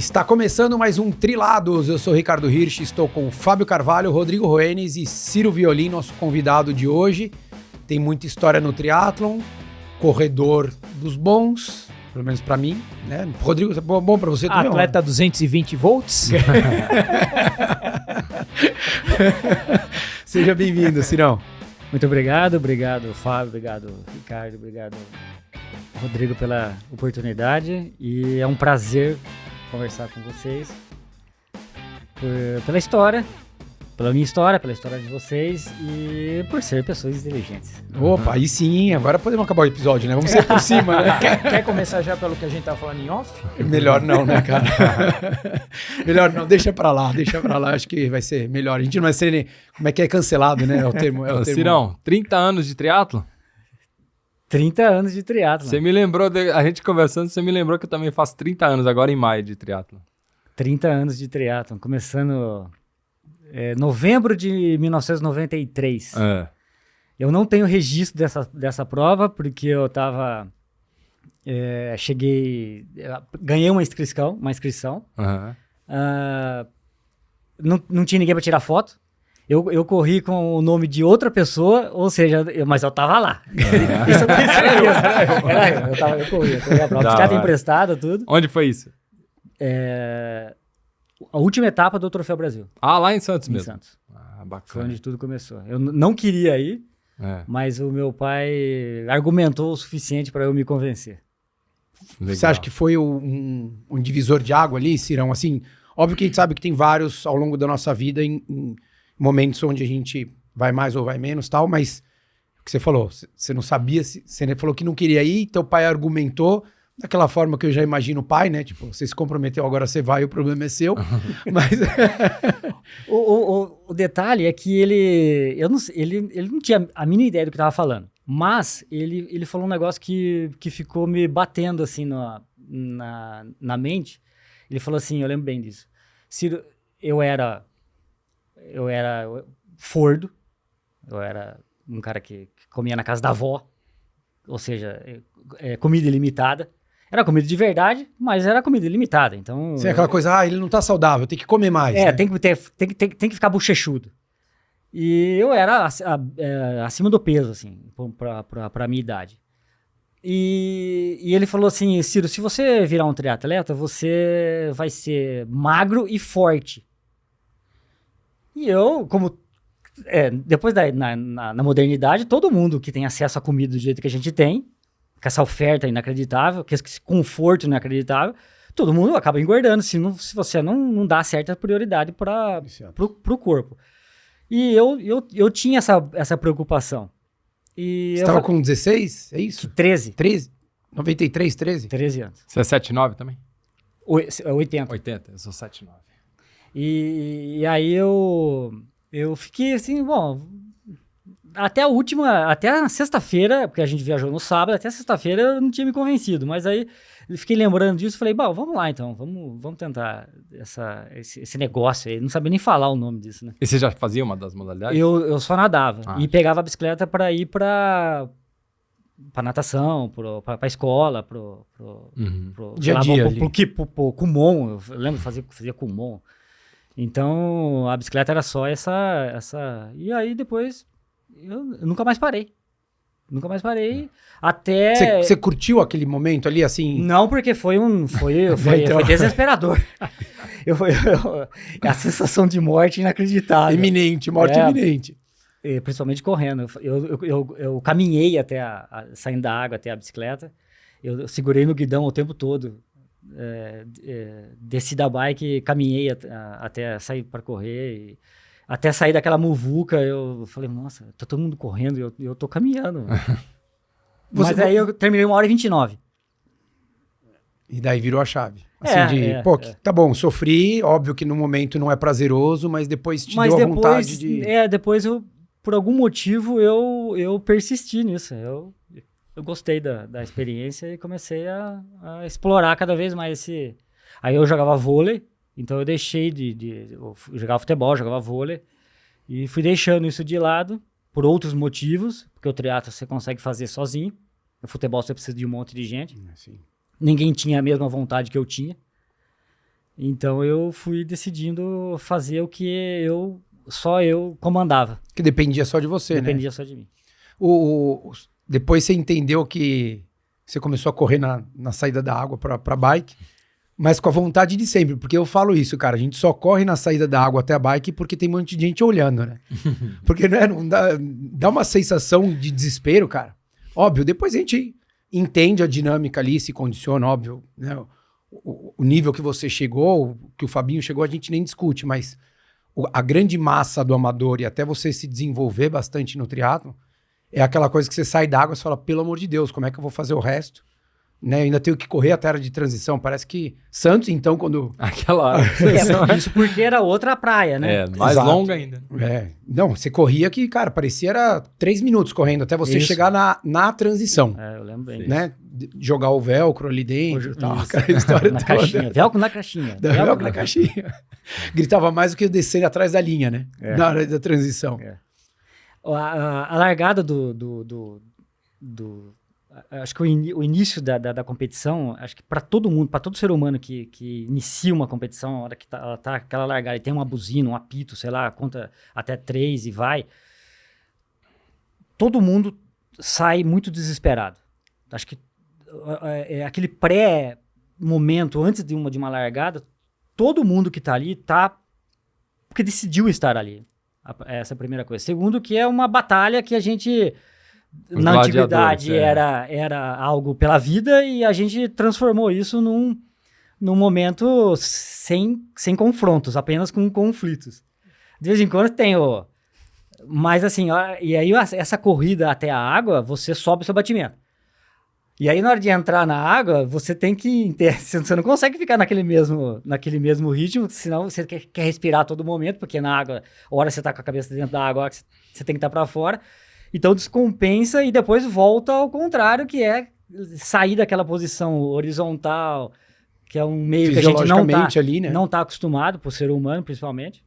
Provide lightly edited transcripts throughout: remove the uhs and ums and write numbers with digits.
Está começando mais um Trilados. Eu sou Ricardo Hirsch, estou com Fábio Carvalho, Rodrigo Roenes e Ciro Violim, nosso convidado de hoje. Tem muita história no triatlon, corredor dos bons, pelo menos para mim, né? Rodrigo, é bom para você também? Atleta 220 volts. Seja bem-vindo, Cirão. Muito obrigado Fábio, obrigado Ricardo, obrigado Rodrigo pela oportunidade e é um prazer conversar com vocês pela história, pela minha história, pela história de vocês e por ser pessoas inteligentes. Opa, aí sim, agora podemos acabar o episódio, né? Vamos ser por cima, né? Quer começar já pelo que a gente tava falando em off? Melhor não, né, cara? Melhor não, deixa pra lá, acho que vai ser melhor. A gente não vai ser nem, como é que é cancelado, né? É o termo. Cirão, 30 anos de triatlo? 30 anos de triatlo. Você me lembrou, a gente conversando, você me lembrou que eu também faço 30 anos agora em maio de triatlo. 30 anos de triatlo, começando novembro de 1993. Eu não tenho registro dessa prova, porque eu tava... ganhei uma inscrição. Não tinha ninguém para tirar foto. Eu corri com o nome de outra pessoa, ou seja, mas eu tava lá. Isso eu tenho certeza. Eu corri a prova. Bicicleta emprestada, tudo. Onde foi isso? A última etapa do Troféu Brasil. Ah, lá em Santos mesmo? Em Santos. Ah, bacana. Foi onde tudo começou. Eu não queria ir, mas o meu pai argumentou o suficiente para eu me convencer. Legal. Você acha que foi um divisor de água ali, Cirão? Assim, óbvio que a gente sabe que tem vários ao longo da nossa vida em momentos onde a gente vai mais ou vai menos tal, mas o que você falou, você não sabia, você falou que não queria ir, teu pai argumentou daquela forma que eu já imagino o pai, né? Tipo, você se comprometeu, agora você vai, o problema é seu. Mas o detalhe é que ele não tinha a mínima ideia do que estava falando, mas ele falou um negócio que ficou me batendo assim na mente. Ele falou assim, eu lembro bem disso. Ciro, eu era fordo, eu era um cara que comia na casa da avó, ou seja, comida ilimitada. Era comida de verdade, mas era comida ilimitada, então... Sim, aquela coisa, ele não tá saudável, tem que comer mais. Né? Tem que ficar bochechudo. E eu era acima do peso, assim, pra minha idade. E ele falou assim, Ciro, se você virar um triatleta, você vai ser magro e forte. E eu, como... depois na modernidade, todo mundo que tem acesso à comida do jeito que a gente tem, com essa oferta inacreditável, com esse conforto inacreditável, todo mundo acaba engordando se você não dá certa prioridade pro corpo. E eu tinha essa preocupação. E você estava com 16? É isso? 13. 13? 93, 13? 13 anos. Você é 7'9" também? 80. 80, eu sou 7'9". E aí eu fiquei assim, bom... Até a sexta-feira, porque a gente viajou no sábado, até a sexta-feira eu não tinha me convencido, mas aí eu fiquei lembrando disso e falei, bom, vamos lá então, vamos tentar esse negócio aí, não sabia nem falar o nome disso, né? E você já fazia uma das modalidades? Eu só nadava e pegava a bicicleta para ir pra natação, pra escola, pro dia a dia pro Kumon, eu lembro que fazia Kumon. Então a bicicleta era só essa... E aí depois... Eu nunca mais parei. Até... Você curtiu aquele momento ali, assim? Não, porque foi desesperador. A sensação de morte inacreditável. Morte iminente. Principalmente correndo. Eu caminhei saindo da água até a bicicleta. Eu segurei no guidão o tempo todo. Desci da bike, caminhei até sair para correr até sair daquela muvuca, eu falei, nossa, tá todo mundo correndo e eu tô caminhando. Mas aí eu terminei 1h29. E daí virou a chave. Assim, tá bom, sofri, óbvio que no momento não é prazeroso, mas depois te deu a vontade de... Depois por algum motivo, eu persisti nisso. Eu gostei da experiência e comecei a explorar cada vez mais esse... Aí eu jogava vôlei, então eu deixei eu jogava futebol, jogava vôlei, e fui deixando isso de lado por outros motivos, porque o triatlo você consegue fazer sozinho, no futebol você precisa de um monte de gente. Sim. Ninguém tinha a mesma vontade que eu tinha. Então eu fui decidindo fazer o que só eu comandava. Que dependia só de você, Dependia só de mim. Depois você entendeu que você começou a correr na saída da água pra bike, mas com a vontade de sempre, porque eu falo isso, cara, a gente só corre na saída da água até a bike porque tem um monte de gente olhando, né? Porque não dá uma sensação de desespero, cara. Óbvio, depois a gente entende a dinâmica ali, se condiciona, óbvio, né? O nível que você chegou, que o Fabinho chegou, a gente nem discute, mas a grande massa do amador e até você se desenvolver bastante no triatlo é aquela coisa que você sai da água e fala, pelo amor de Deus, como é que eu vou fazer o resto? Né? Eu ainda tenho que correr até a área de transição. Parece que Santos, então, quando... Aquela... Isso porque era outra praia, né? Mais Exato. longa ainda. Não, você corria que, cara, parecia era 3 minutos correndo até você chegar na transição. Eu lembro bem. Né? Jogar o velcro ali dentro e tal, aquela história na toda. Caixinha. Velcro na caixinha. Velcro na caixinha. Gritava mais do que descer atrás da linha, né? Na hora da transição. A largada acho que o início da competição, acho que para todo mundo, para todo ser humano que inicia uma competição, a hora que ela tá aquela largada e tem uma buzina, um apito, sei lá, conta até 3 e vai, todo mundo sai muito desesperado. Acho que aquele pré-momento, antes de uma largada, todo mundo que tá ali tá porque decidiu estar ali. Essa é a primeira coisa. Segundo, que é uma batalha que a gente... Na antiguidade era algo pela vida e a gente transformou isso num momento sem confrontos, apenas com conflitos. De vez em quando tem mas assim, e aí essa corrida até a água, você sobe o seu batimento. E aí na hora de entrar na água, você tem que... Você não consegue ficar naquele mesmo ritmo, senão você quer respirar a todo momento, porque na água, hora você tá com a cabeça dentro da água, hora você tem que estar para fora. Então descompensa e depois volta ao contrário, que é sair daquela posição horizontal, que é um meio que a gente não tá acostumado, por ser humano principalmente.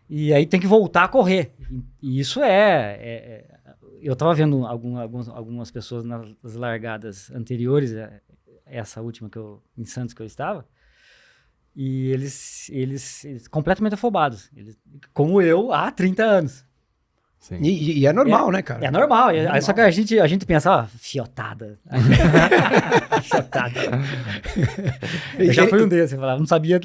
E aí tem que voltar a correr. E isso eu estava vendo algumas pessoas nas largadas anteriores, essa última em Santos que eu estava, e eles completamente afobados, como eu há 30 anos. Sim. E é normal, né, cara? É normal. Só que a gente pensa, fiotada. Fiotada. Eu já fui um desses. Eu falava, não sabia,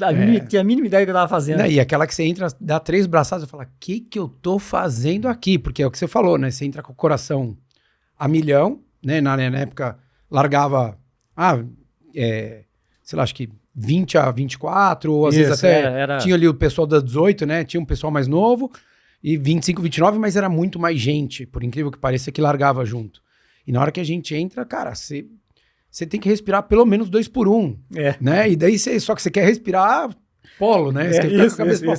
tinha a mínima ideia do que eu tava fazendo. Não, e aquela que você entra, dá 3 braçadas e fala, o que eu tô fazendo aqui? Porque é o que você falou, né? Você entra com o coração a milhão, né? Na época, largava, sei lá, acho que 20 a 24, ou às vezes até tinha ali o pessoal das 18, né? Tinha um pessoal mais novo. E 25, 29, mas era muito mais gente, por incrível que pareça, que largava junto. E na hora que a gente entra, cara, você tem que respirar pelo menos 2 por 1, né? E daí só que você quer respirar polo, né? Você quer ficar com a cabeça polo.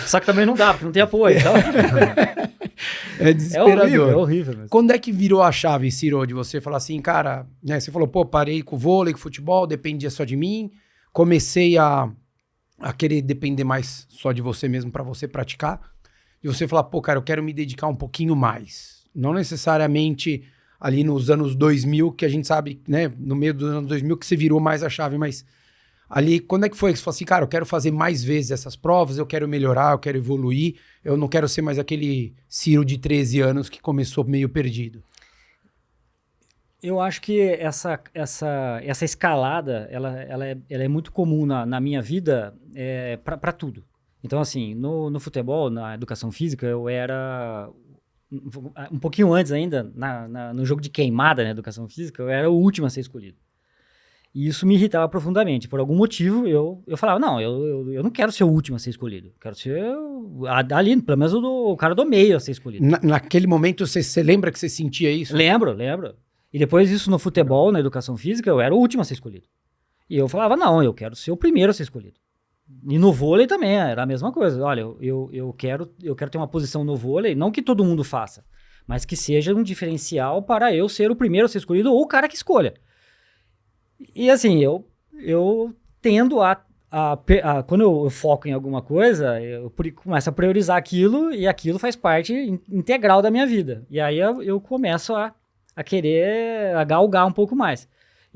Só que também não dá, porque não tem apoio. Então... É desesperador. É horrível. Mesmo. Quando é que virou a chave, Ciro, de você falar assim, cara, né? Você falou, parei com o vôlei, com o futebol, dependia só de mim, comecei a querer depender mais só de você mesmo para você praticar. E você falar, cara, eu quero me dedicar um pouquinho mais. Não necessariamente ali nos anos 2000, que a gente sabe, né, no meio dos anos 2000, que você virou mais a chave, mas ali, quando é que foi que você falou assim, cara, eu quero fazer mais vezes essas provas, eu quero melhorar, eu quero evoluir, eu não quero ser mais aquele Ciro de 13 anos que começou meio perdido? Eu acho que essa escalada, ela é muito comum na minha vida para tudo. Então, assim, no futebol, na educação física, eu era, um pouquinho antes ainda, no jogo de queimada na educação física, eu era o último a ser escolhido. E isso me irritava profundamente. Por algum motivo, eu falava, não, eu não quero ser o último a ser escolhido. Eu quero ser ali, pelo menos o cara do meio a ser escolhido. Naquele momento, você lembra que você sentia isso? Lembro. E depois isso no futebol, na educação física, eu era o último a ser escolhido. E eu falava, não, eu quero ser o primeiro a ser escolhido. E no vôlei também era a mesma coisa. Olha, eu quero ter uma posição no vôlei, não que todo mundo faça, mas que seja um diferencial para eu ser o primeiro a ser escolhido ou o cara que escolha. E assim, eu tendo quando eu foco em alguma coisa, eu começo a priorizar aquilo e aquilo faz parte integral da minha vida. E aí eu começo a querer galgar um pouco mais.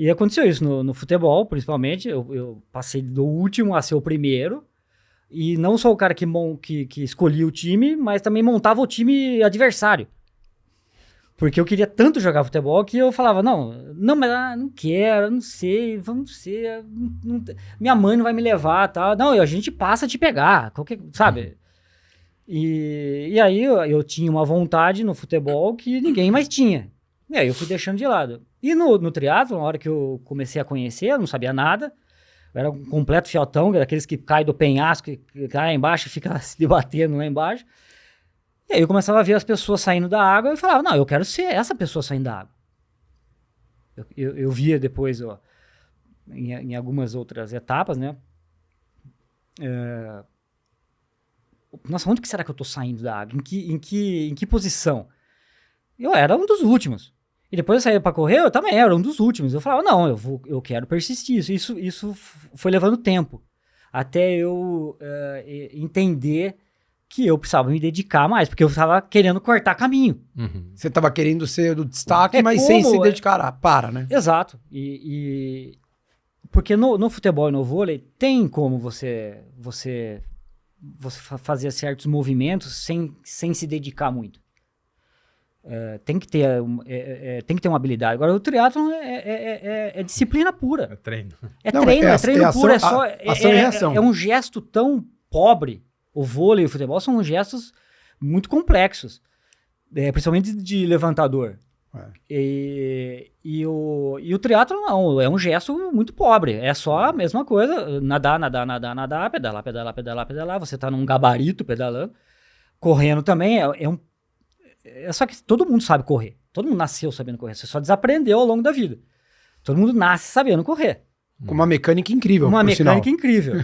E aconteceu isso no futebol, principalmente. Eu passei do último a ser o primeiro. E não só o cara que escolhia o time, mas também montava o time adversário. Porque eu queria tanto jogar futebol que eu falava, não, mas não quero, não sei, vamos ser, minha mãe não vai me levar, tal. Não, a gente passa a te pegar, sabe? E aí eu tinha uma vontade no futebol que ninguém mais tinha. E aí eu fui deixando de lado. E no triatlo, na hora que eu comecei a conhecer, eu não sabia nada. Eu era um completo fiotão, daqueles que caem do penhasco, que cai lá embaixo e fica se debatendo lá embaixo. E aí eu começava a ver as pessoas saindo da água e falava, não, eu quero ser essa pessoa saindo da água. Eu via depois, ó, em algumas outras etapas, né? Nossa, onde que será que eu tô saindo da água? Em que posição? Eu era um dos últimos. E depois eu saía para correr, eu também era um dos últimos. Eu falava, não, eu quero persistir. Isso foi levando tempo. Até eu entender que eu precisava me dedicar mais, porque eu estava querendo cortar caminho. Uhum. Você estava querendo ser do destaque, mas sem se dedicar. Para, né? Exato. Porque no futebol e no vôlei, tem como você fazer certos movimentos sem se dedicar muito. Tem que ter uma habilidade. Agora, o triatlon é disciplina pura. É treino. É treino puro. Ação e reação. É um gesto tão pobre. O vôlei e o futebol são gestos muito complexos. Principalmente de levantador. E o triatlon não. É um gesto muito pobre. É só a mesma coisa. Nadar, pedalar. Você tá num gabarito pedalando. Correndo também. Só que todo mundo sabe correr. Todo mundo nasceu sabendo correr. Você só desaprendeu ao longo da vida. Todo mundo nasce sabendo correr. Com uma mecânica incrível. Incrível.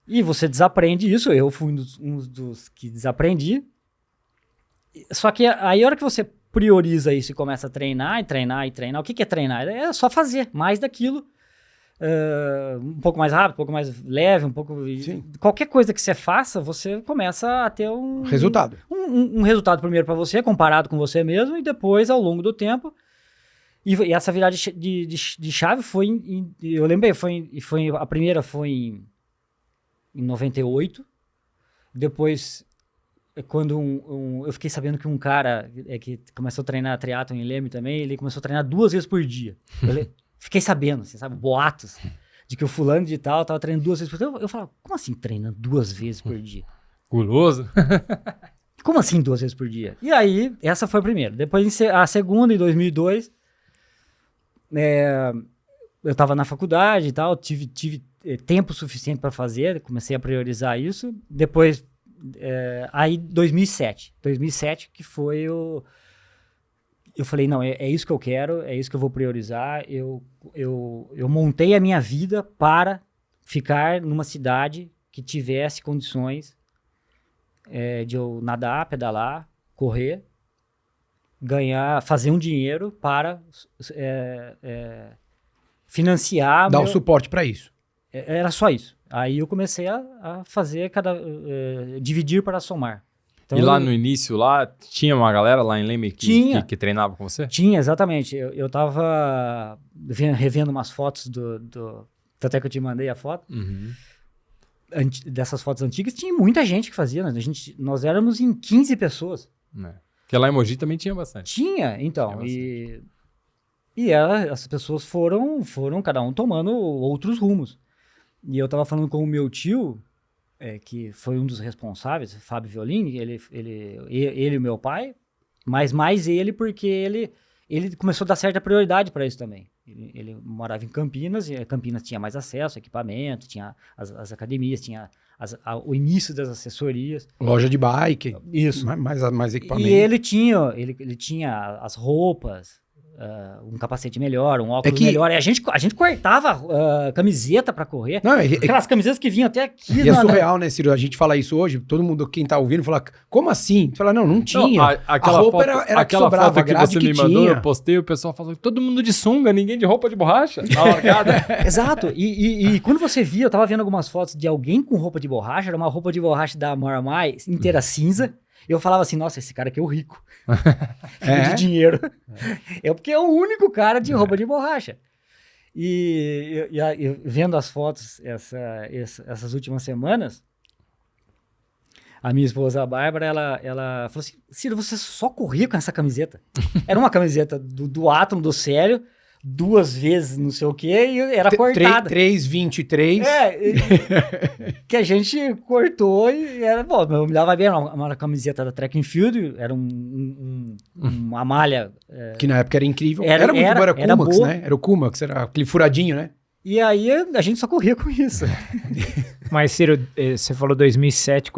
E você desaprende isso. Eu fui um dos que desaprendi. Só que aí a hora que você prioriza isso e começa a treinar. O que é treinar? É só fazer mais daquilo. Um pouco mais rápido, um pouco mais leve, um pouco... Sim. Qualquer coisa que você faça, você começa a ter um... Resultado. Um resultado primeiro para você, comparado com você mesmo, e depois, ao longo do tempo... E essa virada de chave foi... eu lembrei, a primeira foi em 98. Depois, quando eu fiquei sabendo que um cara que começou a treinar triatlon em Leme também, ele começou a treinar 2 vezes por dia. Fiquei sabendo, assim, sabe, boatos de que o fulano de tal tava treinando 2 vezes por dia. Eu falava, como assim treinando 2 vezes por dia? Guloso? Como assim 2 vezes por dia? E aí, essa foi a primeira. Depois, a segunda, em 2002, eu tava na faculdade e tal, tive tempo suficiente para fazer, comecei a priorizar isso. Depois, aí 2007 que foi eu falei, não, é isso que eu quero, é isso que eu vou priorizar. Eu montei a minha vida para ficar numa cidade que tivesse condições de eu nadar, pedalar, correr, fazer um dinheiro para financiar... Dar o suporte para isso. Era só isso. Aí eu comecei a fazer dividir para somar. Então, e lá no início, tinha uma galera lá em Leme que treinava com você? Tinha, exatamente. Eu tava revendo umas fotos até que eu te mandei a foto. Uhum. Dessas fotos antigas, tinha muita gente que fazia. Né? Nós éramos em 15 pessoas. Porque lá em Mogi também tinha bastante. Tinha, então. Tinha e as pessoas foram cada um tomando outros rumos. E eu tava falando com o meu tio, que foi um dos responsáveis, Fábio Violini, ele e o meu pai, mas mais ele porque ele começou a dar certa prioridade para isso também. Ele morava em Campinas, e Campinas tinha mais acesso, equipamento, tinha as academias, tinha o início das assessorias. Loja de bike. Isso. Mais equipamento. E ele tinha as roupas, um capacete melhor, um óculos melhor. E a gente cortava camiseta pra correr. Não, aquelas camisetas que vinham até aqui. E é surreal, né, Ciro? A gente fala isso hoje, todo mundo, quem tá ouvindo, fala, como assim? Tu fala, não tinha. Aquela a roupa foto, era aquela que sobrava, foto que você me mandou, tinha. eu postei, o pessoal falou, todo mundo de sunga, ninguém de roupa de borracha. Na largada. Exato. E quando você via, eu tava vendo algumas fotos de alguém com roupa de borracha, era uma roupa de borracha da Maramai, inteira cinza. Eu falava assim, nossa, esse cara aqui é o rico. Filho de dinheiro. Porque é o único cara de roupa de borracha. E eu vendo as fotos essas últimas semanas, a minha esposa, a Bárbara, ela falou assim, Ciro, você só corria com essa camiseta. Era uma camiseta do Átomo, do Célio, 2 vezes não sei o quê, e era cortada. 3,23. Que a gente cortou e era, bom, eu me dava bem, uma camiseta da Track and Field, era uma malha... Que na época era incrível. Era muito bom, era Kumax, né? Era o Kumax, era aquele furadinho, né? E aí a gente só corria com isso. Mas, Ciro, você falou 2007,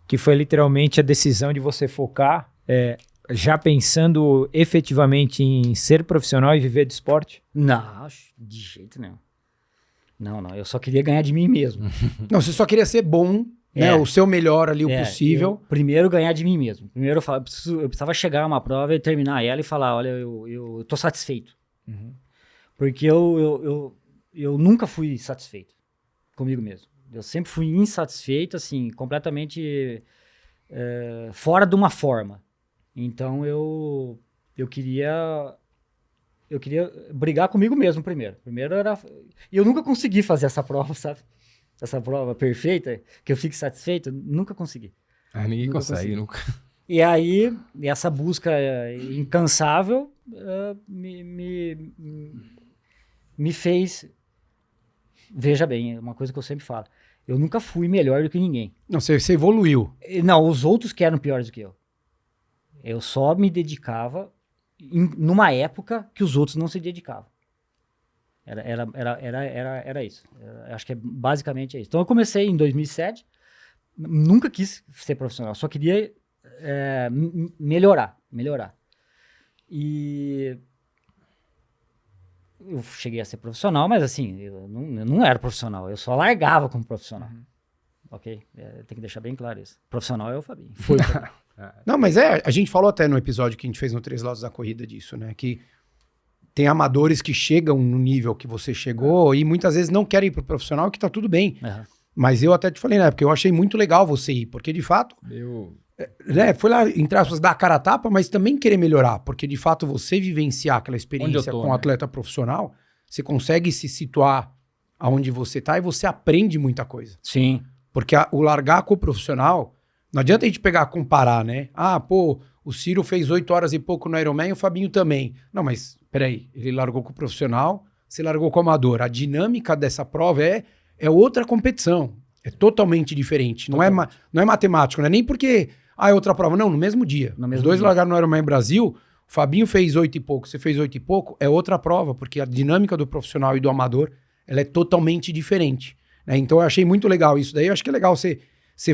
que foi literalmente a decisão de você focar, já pensando efetivamente em ser profissional e viver de esporte? Não, de jeito nenhum. Não, eu só queria ganhar de mim mesmo. Não, você só queria ser bom, né? O seu melhor ali, o possível. Primeiro ganhar de mim mesmo. Primeiro eu precisava chegar a uma prova e terminar ela e falar, olha, eu tô satisfeito. Uhum. Porque eu nunca fui satisfeito comigo mesmo. Eu sempre fui insatisfeito, assim, completamente fora de uma forma. Então eu queria brigar comigo mesmo primeiro. Primeiro era... E eu nunca consegui fazer essa prova, sabe? Essa prova perfeita, que eu fique satisfeito, nunca consegui. Ninguém consegue, nunca. E aí, essa busca incansável me fez... Veja bem, é uma coisa que eu sempre falo. Eu nunca fui melhor do que ninguém. Não, você evoluiu. Não, os outros que eram piores do que eu. Eu só me dedicava numa época que os outros não se dedicavam. Era isso. Acho que basicamente é isso. Então eu comecei em 2007, nunca quis ser profissional, só queria melhorar. E eu cheguei a ser profissional, mas assim, eu não era profissional, eu só largava como profissional. Ok? Tem que deixar bem claro isso. Profissional é o Fabinho. Foi o Fabinho. Não, mas a gente falou até no episódio que a gente fez no 3 Lados da Corrida disso, né? Que tem amadores que chegam no nível que você chegou e muitas vezes não querem ir pro profissional, que tá tudo bem. Mas eu até te falei, né? Porque eu achei muito legal você ir, porque de fato... foi lá, entre aspas, dar a cara a tapa, mas também querer melhorar, porque de fato você vivenciar aquela experiência com um atleta profissional, você consegue se situar aonde você tá e você aprende muita coisa. Sim. Porque o largar com o profissional, não adianta a gente pegar comparar, né? O Ciro fez 8 horas e pouco no Ironman e o Fabinho também. Não, mas peraí, ele largou com o profissional, você largou com o amador. A dinâmica dessa prova é outra competição, é totalmente diferente. Não é matemático, não é nem porque... é outra prova. Não, no mesmo dia. Os dois largaram no Ironman Brasil, o Fabinho fez 8 e pouco, você fez 8 e pouco, é outra prova, porque a dinâmica do profissional e do amador, ela é totalmente diferente. Né? Então eu achei muito legal isso daí. Eu acho que é legal você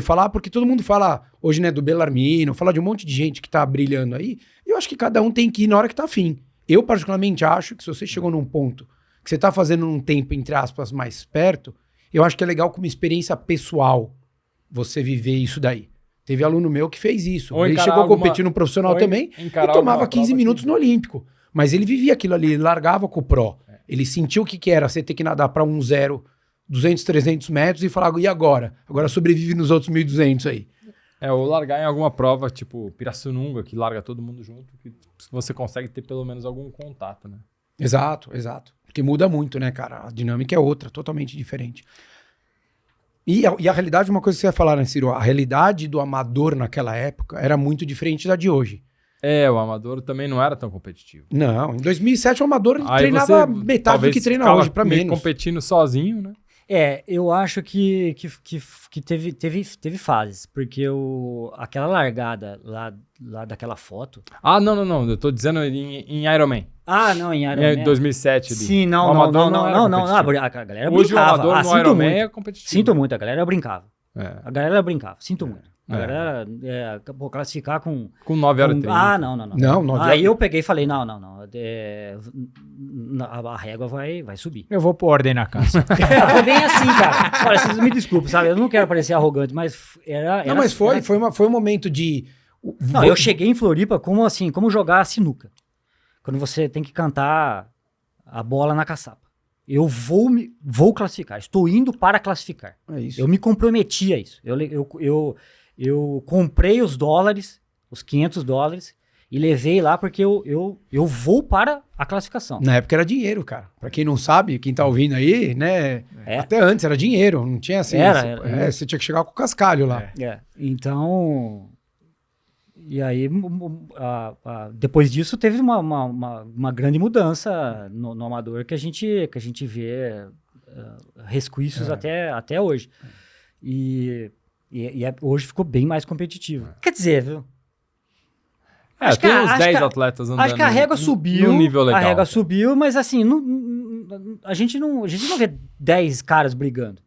falar, porque todo mundo fala hoje, né, do Bellarmino, fala de um monte de gente que tá brilhando aí, e eu acho que cada um tem que ir na hora que tá afim. Eu, particularmente, acho que se você chegou num ponto que você tá fazendo num tempo, entre aspas, mais perto, eu acho que é legal como experiência pessoal você viver isso daí. Teve aluno meu que fez isso. Ele chegou a competir no profissional também e tomava 15 minutos no Olímpico. Mas ele vivia aquilo ali, ele largava com o Pro. Ele sentiu o que era você ter que nadar para 1,0, 200, 300 metros e falar, e agora? Agora sobrevive nos outros 1.200 aí. Ou largar em alguma prova, tipo Pirassununga, que larga todo mundo junto, que você consegue ter pelo menos algum contato, né? Exato. Porque muda muito, né, cara? A dinâmica é outra, totalmente diferente. E a realidade, uma coisa que você ia falar, né, Ciro? A realidade do amador naquela época era muito diferente da de hoje. O amador também não era tão competitivo. Não, em 2007 o amador treinava metade do que treina hoje, pra menos. Competindo sozinho, né? Eu acho que teve fases, porque aquela largada lá daquela foto... Não, eu tô dizendo em Ironman. Não, em Ironman. Em 2007 ali. Sim, não, a galera hoje brincava. O amador no Ironman é competitivo. Sinto muito, a galera brincava. A galera brincava, sinto muito. A galera classificar com 9 horas e 30. Não. Aí eu peguei e falei, não. A régua vai subir. Eu vou pôr ordem na casa. Foi bem assim, cara. Olha, vocês me desculpem, sabe? Eu não quero parecer arrogante, mas era... Não, mas foi um momento de... Não, eu cheguei em Floripa como jogar sinuca. Quando você tem que cantar a bola na caçapa. Eu vou classificar. Estou indo para classificar. É isso. Eu me comprometi a isso. Eu comprei os dólares, os $500, E levei lá porque eu vou para a classificação. Na época era dinheiro, cara. Pra quem não sabe, quem tá ouvindo aí, né? Até antes era dinheiro, não tinha assim. Você tinha que chegar com o cascalho lá. Então... E aí, depois disso, teve uma grande mudança no amador que a gente vê resquícios até hoje. E hoje ficou bem mais competitivo. Quer dizer, viu? Tem uns 10 atletas andando. Acho que a régua subiu. Num nível legal. A régua subiu, mas assim, a gente não vê 10 caras brigando.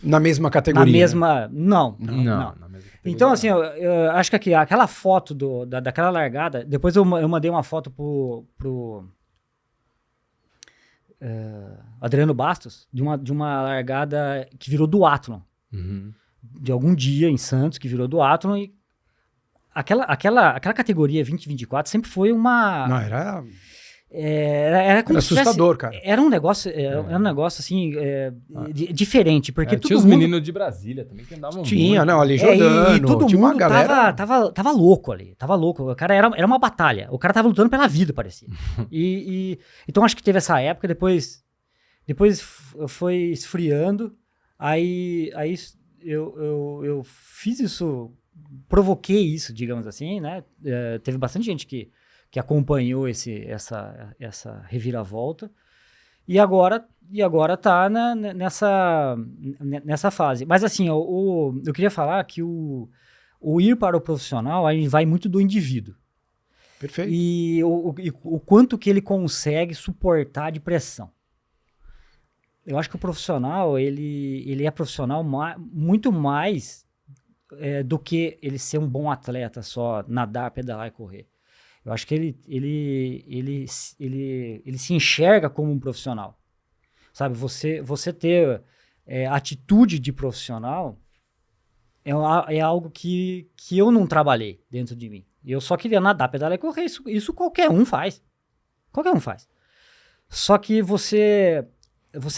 Na mesma categoria. Na mesma... Né? Não. Na mesma categoria. Então, assim, eu acho que aquela foto daquela largada... Depois eu mandei uma foto pro Adriano Bastos, de uma largada que virou duatlon. Uhum. De algum dia em Santos, que virou duatlon. E aquela categoria 20-24 sempre foi uma... Não, era... Era como era assustador, cara. Era um negócio, um negócio assim, diferente, porque todo tinha os mundo... meninos de Brasília também que andavam Tinha, muito. não, ali Jordano, e todo tinha mundo uma galera... tava louco ali, tava louco. O cara era uma batalha, o cara tava lutando pela vida, parecia. Então acho que teve essa época, depois foi esfriando, aí eu fiz isso, provoquei isso, digamos assim, né? Teve bastante gente que acompanhou essa reviravolta, e agora tá nessa fase. Mas assim, eu queria falar que o ir para o profissional, aí vai muito do indivíduo. Perfeito. E o quanto que ele consegue suportar de pressão. Eu acho que o profissional, ele é profissional muito mais do que ele ser um bom atleta só, nadar, pedalar e correr. Eu acho que ele se enxerga como um profissional. Sabe, você ter atitude de profissional é algo que eu não trabalhei dentro de mim. Eu só queria nadar, pedalar e correr. Isso qualquer um faz. Qualquer um faz. Só que você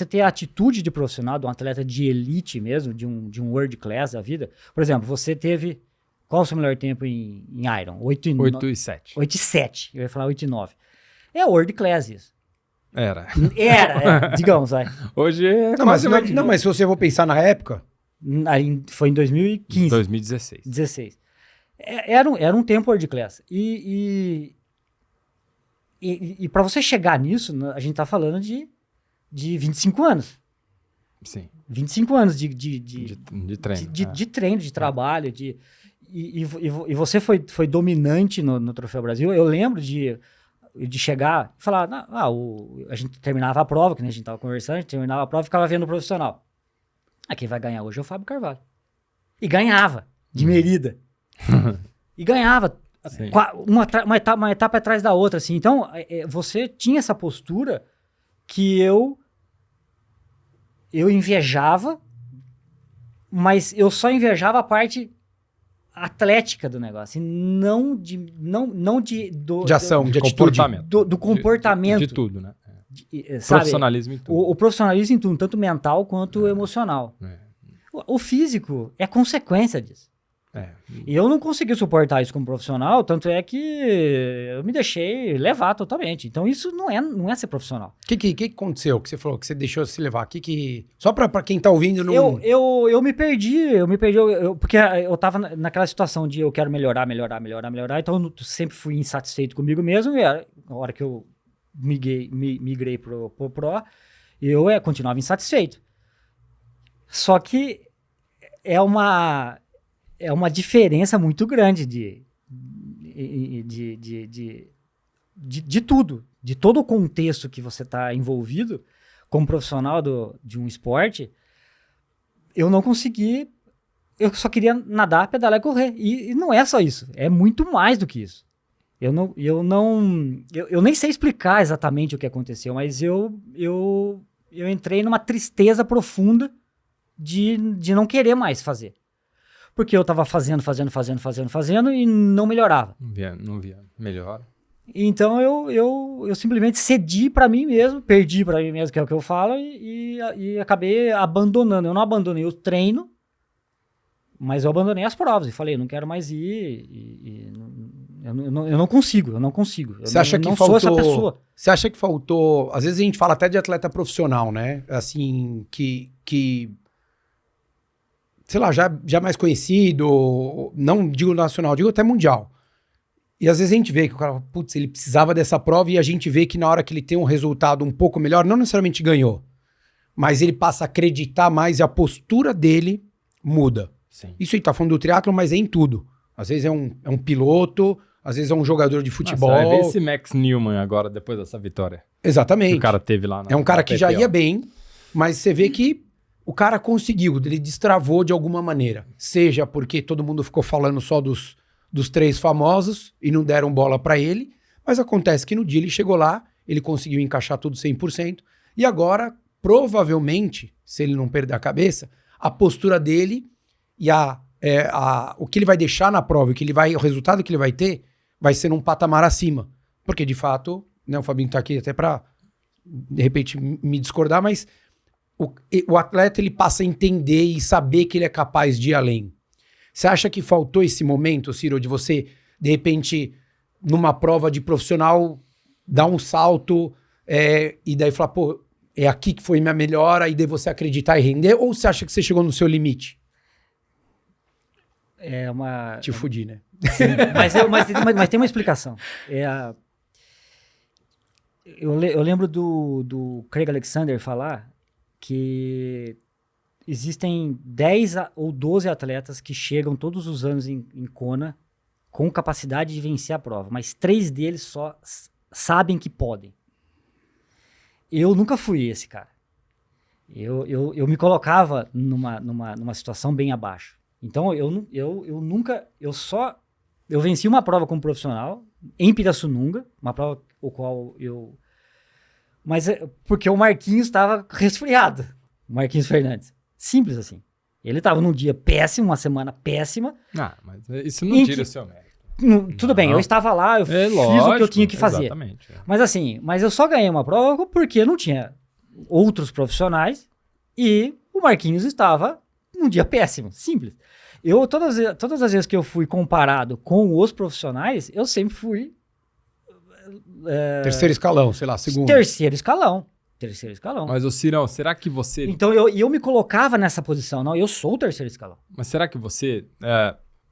ter a atitude de profissional, de um atleta de elite mesmo, de um world class da vida. Por exemplo, você teve... Qual o seu melhor tempo em Iron? 8 e 7. 8 e 7. Eu ia falar 8 e 9. É world class isso. Era, digamos, vai. Hoje mas se você for pensar na época... Foi em 2015. 2016. 16. Era um tempo world class. E para você chegar nisso, a gente tá falando de 25 anos. Sim. 25 anos de treino. De treino, de trabalho, E você foi dominante no Troféu Brasil. Eu lembro de chegar e falar, a gente terminava a prova, que a gente estava conversando, a gente terminava a prova e ficava vendo o profissional. Quem vai ganhar hoje é o Fábio Carvalho. E ganhava, de Merida. E ganhava, uma etapa atrás da outra. Assim. Então, você tinha essa postura que eu invejava, mas eu só invejava a parte atlética do negócio, e não de ação, de comportamento. Do comportamento. De tudo, né? Sabe? Profissionalismo em tudo. O profissionalismo em tudo, tanto mental quanto emocional. O físico é consequência disso. E eu não consegui suportar isso como profissional, tanto é que eu me deixei levar totalmente. Então isso não é ser profissional. O que aconteceu que você falou, que você deixou se levar? Só pra quem tá ouvindo... Não... Eu me perdi, porque eu tava naquela situação de eu quero melhorar, então eu sempre fui insatisfeito comigo mesmo, e a hora que eu migrei pro Pro, eu continuava insatisfeito. Só que é uma diferença muito grande de tudo, de todo o contexto que você está envolvido como profissional de um esporte. Eu não consegui, eu só queria nadar, pedalar e correr, e não é só isso, é muito mais do que isso. Eu nem sei explicar exatamente o que aconteceu, mas eu entrei numa tristeza profunda de não querer mais fazer. Porque eu tava fazendo e não melhorava. Não via melhor. Então eu simplesmente cedi pra mim mesmo, perdi pra mim mesmo, que é o que eu falo, e acabei abandonando. Eu não abandonei o treino, mas eu abandonei as provas. E falei, não quero mais ir, Eu não consigo. Você acha que não faltou, sou essa pessoa. Você acha que faltou... Às vezes a gente fala até de atleta profissional, né? Assim, que sei lá, já mais conhecido, não digo nacional, digo até mundial. E às vezes a gente vê que o cara, putz, ele precisava dessa prova e a gente vê que na hora que ele tem um resultado um pouco melhor, não necessariamente ganhou, mas ele passa a acreditar mais e a postura dele muda. Sim. Isso aí tá falando do triatlo, mas é em tudo. Às vezes é um piloto, às vezes é um jogador de futebol. Nossa, vai ver esse Max Newman agora, depois dessa vitória. Exatamente. Que o cara teve lá. É um cara que já ia bem, mas você vê que o cara conseguiu, ele destravou de alguma maneira. Seja porque todo mundo ficou falando só dos 3 famosos e não deram bola pra ele, mas acontece que no dia ele chegou lá, ele conseguiu encaixar tudo 100%, e agora, provavelmente, se ele não perder a cabeça, a postura dele e o que ele vai deixar na prova, o resultado que ele vai ter, vai ser num patamar acima. Porque, de fato, né, o Fabinho tá aqui até pra, de repente, me discordar, mas o atleta ele passa a entender e saber que ele é capaz de ir além. Você acha que faltou esse momento, Ciro, de você, de repente, numa prova de profissional, dar um salto e daí falar, pô, é aqui que foi minha melhora, e daí você acreditar e render? Ou você acha que você chegou no seu limite? Te fudi, né? Sim, mas tem uma explicação. Eu lembro do Craig Alexander falar que existem 10 ou 12 atletas que chegam todos os anos em Kona com capacidade de vencer a prova, mas 3 deles só sabem que podem. Eu nunca fui esse cara. Eu me colocava numa situação bem abaixo. Então eu venci uma prova como profissional em Pirassununga, uma prova o qual mas porque o Marquinhos estava resfriado, o Marquinhos Fernandes. Simples assim. Ele estava num dia péssimo, uma semana péssima. Ah, mas isso não tira o seu mérito. Tudo bem, eu estava lá, eu fiz o que eu tinha que fazer. Exatamente. Mas eu só ganhei uma prova porque não tinha outros profissionais e o Marquinhos estava num dia péssimo. Simples. Todas as vezes que eu fui comparado com os profissionais, eu sempre fui... terceiro escalão, sei lá, segundo. Terceiro escalão. Mas, ô Cirão, será que você... Então, eu me colocava nessa posição. Não, eu sou o terceiro escalão. Mas será que você...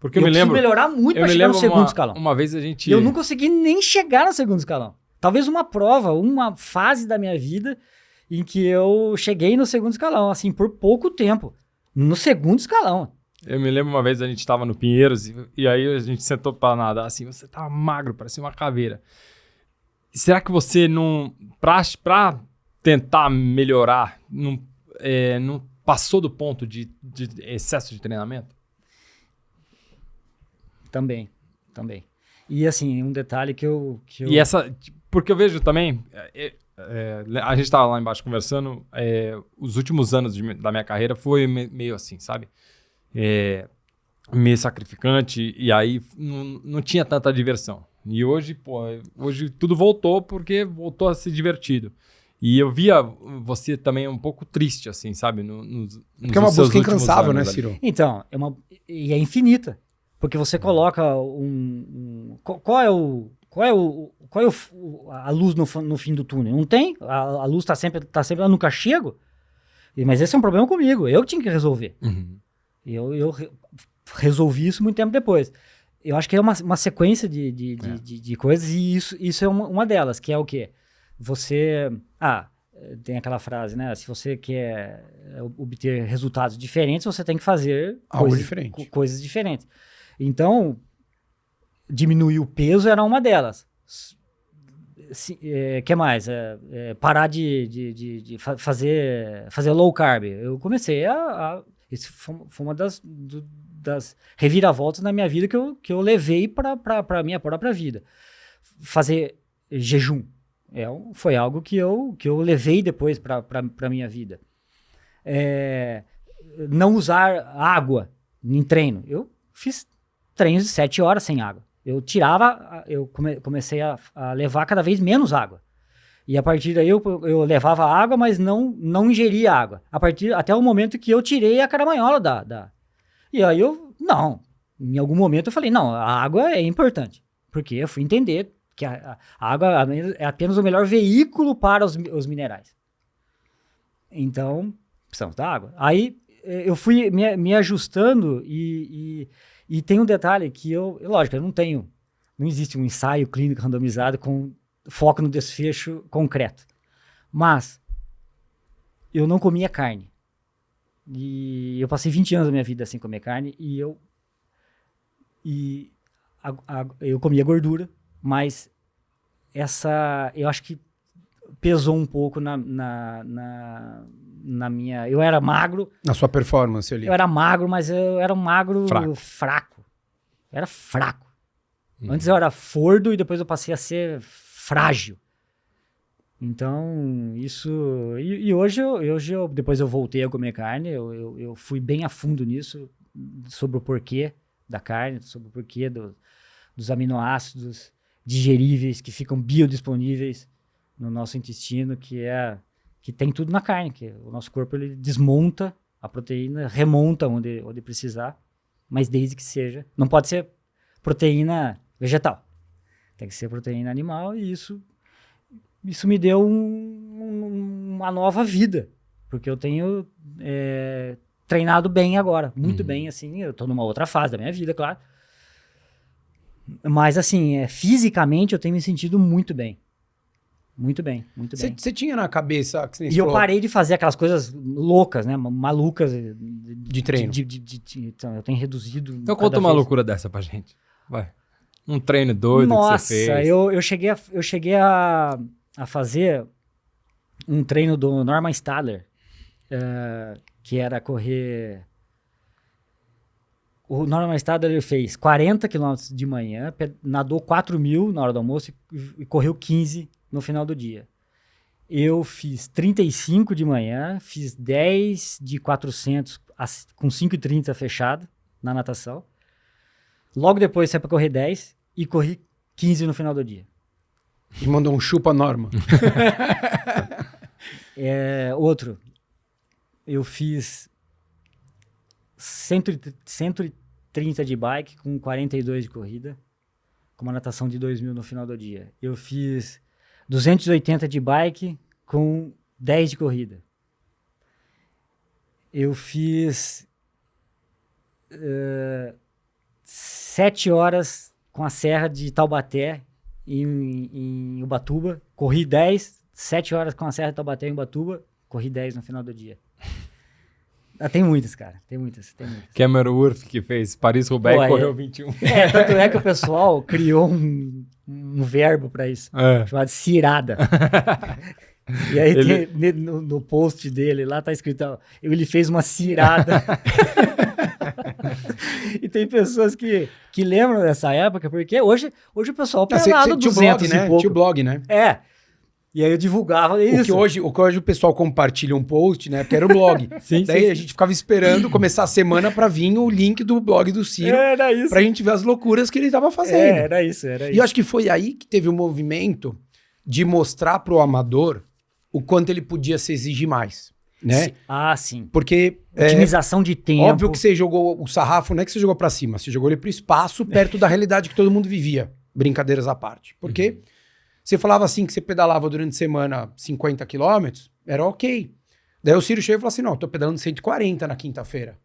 porque eu me lembro... preciso melhorar muito para chegar no segundo escalão. Uma vez a gente... Eu não consegui nem chegar no segundo escalão. Talvez uma prova, uma fase da minha vida em que eu cheguei no segundo escalão, assim, por pouco tempo. No segundo escalão. Eu me lembro uma vez a gente estava no Pinheiros e aí a gente sentou para nadar assim, você tava magro, parecia uma caveira. Será que você não... Pra tentar melhorar, não passou do ponto de excesso de treinamento? Também. E assim, um detalhe que eu... E essa... Porque eu vejo também... a gente tava lá embaixo conversando, os últimos anos da minha carreira foi meio assim, sabe? Meio sacrificante, e aí não tinha tanta diversão. E hoje tudo voltou porque voltou a ser divertido. E eu via você também um pouco triste, assim, sabe? Porque é uma busca incansável, né, Ciro? Então, é infinita. Porque você coloca qual é a luz no fim do túnel? Não tem. A luz tá sempre lá, nunca chego. Mas esse é um problema comigo. Eu que tinha que resolver. Uhum. Eu resolvi isso muito tempo depois. Eu acho que é uma sequência de coisas, e isso é uma delas, que é o quê? Você... tem aquela frase, né? Se você quer obter resultados diferentes, você tem que fazer coisas diferentes. Então, diminuir o peso era uma delas. Que mais? Parar de fazer low carb. Eu comecei isso foi uma das reviravoltas na minha vida que eu levei para a minha própria vida. Fazer jejum. Foi algo que eu levei depois para a minha vida. Não usar água em treino. Eu fiz treinos de 7 horas sem água. Eu comecei a levar cada vez menos água. E a partir daí eu levava água, mas não ingeria água. Até o momento que eu tirei a caramanhola E aí em algum momento eu falei, não, a água é importante. Porque eu fui entender que a água é apenas o melhor veículo para os minerais. Então, precisamos da água. Aí eu fui me ajustando e tem um detalhe que lógico, não existe um ensaio clínico randomizado com foco no desfecho concreto. Mas eu não comia carne. E eu passei 20 anos da minha vida sem comer carne e eu comia gordura, mas eu acho que pesou um pouco na minha... Eu era magro. Na sua performance ali. Eu era magro, mas eu era um magro fraco. Eu era fraco. Antes eu era fordo e depois eu passei a ser frágil. Então, isso... E hoje, depois eu voltei a comer carne, eu fui bem a fundo nisso, sobre o porquê da carne, sobre o porquê dos aminoácidos digeríveis que ficam biodisponíveis no nosso intestino, que tem tudo na carne, que o nosso corpo ele desmonta a proteína, remonta onde precisar, mas desde que seja... Não pode ser proteína vegetal, tem que ser proteína animal, e isso me deu uma nova vida, porque eu tenho treinado bem agora, muito bem, assim, eu tô numa outra fase da minha vida, claro, mas assim, fisicamente eu tenho me sentido muito bem. Muito bem, muito bem. Você tinha na cabeça... Que eu parei de fazer aquelas coisas loucas, né, malucas. De treino. Então, eu tenho reduzido... Então conta uma loucura dessa pra gente, vai. Um treino doido que você fez. Nossa, eu cheguei a fazer um treino do Norman Stadler, que era correr... O Norman Stadler ele fez 40 km de manhã, nadou 4.000 na hora do almoço e correu 15 no final do dia. Eu fiz 35 de manhã, fiz 10 de 400 com 5,30 fechado na natação. Logo depois saí para correr 10 e corri 15 no final do dia. E mandou um chupa Norma. Outro, eu fiz 130 de bike com 42 de corrida, com uma natação de 2.000 no final do dia. Eu fiz 280 de bike com 10 de corrida. Eu fiz 7 horas com a serra de Taubaté em Ubatuba. Corri 10, 7 horas com a serra de Taubaté em Ubatuba. Corri 10 no final do dia. Tem muitas, cara. Tem muitas. Cameron Wurf, que fez Paris-Roubaix e correu 21. Tanto é que o pessoal criou um verbo pra isso, chamado cirada. E aí no post dele lá tá escrito, ele fez uma cirada. E tem pessoas que lembram dessa época, porque hoje o pessoal pelado 200 blog, né? e pouco. Tinha o blog, né? E aí eu divulgava isso. O que hoje o pessoal compartilha um post, né? Porque era o blog. Daí a gente ficava esperando começar a semana pra vir o link do blog do Ciro. Era isso. Pra gente ver as loucuras que ele tava fazendo. Era isso. E eu acho que foi aí que teve o movimento de mostrar pro amador o quanto ele podia se exigir mais, né? Sim. Porque... Otimização de tempo. Óbvio que você jogou o sarrafo, não é que você jogou pra cima, você jogou ele pro espaço, perto da realidade que todo mundo vivia. Brincadeiras à parte. Porque... Você falava assim que você pedalava durante a semana 50 quilômetros, era ok. Daí o Ciro chegou e falou assim, não, eu tô pedalando 140 na quinta-feira.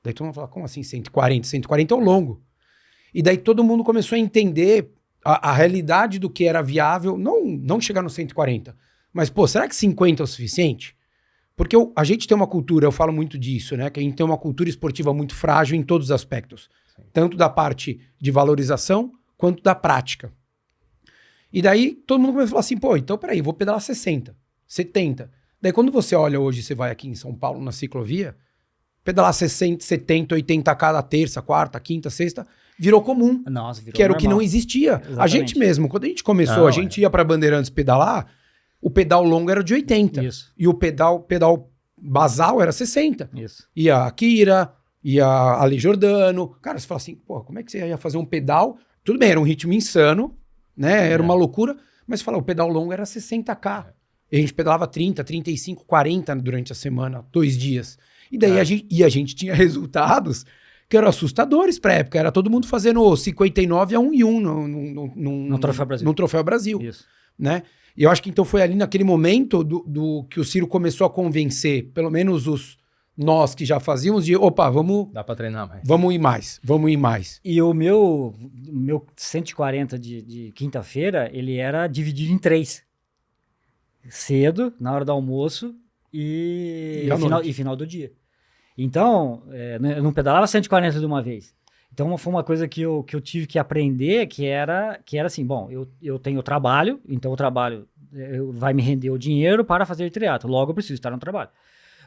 Daí todo mundo falou, como assim 140? 140 é o longo. E daí todo mundo começou a entender a realidade do que era viável, não chegar no 140, mas, pô, será que 50 é o suficiente? Porque a gente tem uma cultura, eu falo muito disso, né? Que a gente tem uma cultura esportiva muito frágil em todos os aspectos. Sim. Tanto da parte de valorização, quanto da prática. E daí todo mundo começou a falar assim, pô, então peraí, vou pedalar 60, 70. Daí quando você olha hoje, você vai aqui em São Paulo na ciclovia, pedalar 60, 70, 80 cada terça, quarta, quinta, sexta, virou comum. Nossa, virou que era normal. O que não existia. Exatamente. A gente mesmo, quando a gente começou, a gente ia pra Bandeirantes pedalar, o pedal longo era de 80. Isso. E o pedal basal era 60. Isso. Ia a Kira, ia a Ale Jordano. Cara, você fala assim, pô, como é que você ia fazer um pedal? Tudo bem, era um ritmo insano, né? Era uma loucura, mas fala, o pedal longo era 60K. E a gente pedalava 30, 35, 40 durante a semana, 2 dias. E daí a gente tinha resultados que eram assustadores pra época. Era todo mundo fazendo 59 a 1 e 1 No Troféu Brasil. no Troféu Brasil, Isso. né? E eu acho que então foi ali naquele momento do que o Ciro começou a convencer, pelo menos nós que já fazíamos, de opa, Dá pra treinar mais. vamos ir mais. E o meu 140 de quinta-feira, ele era dividido em 3. Cedo, na hora do almoço e à noite. final do dia. Então, eu não pedalava 140 de uma vez. Então, foi uma coisa que eu tive que aprender, que era assim, bom, eu tenho trabalho, então o trabalho vai me render o dinheiro para fazer triatlo. Logo, eu preciso estar no trabalho.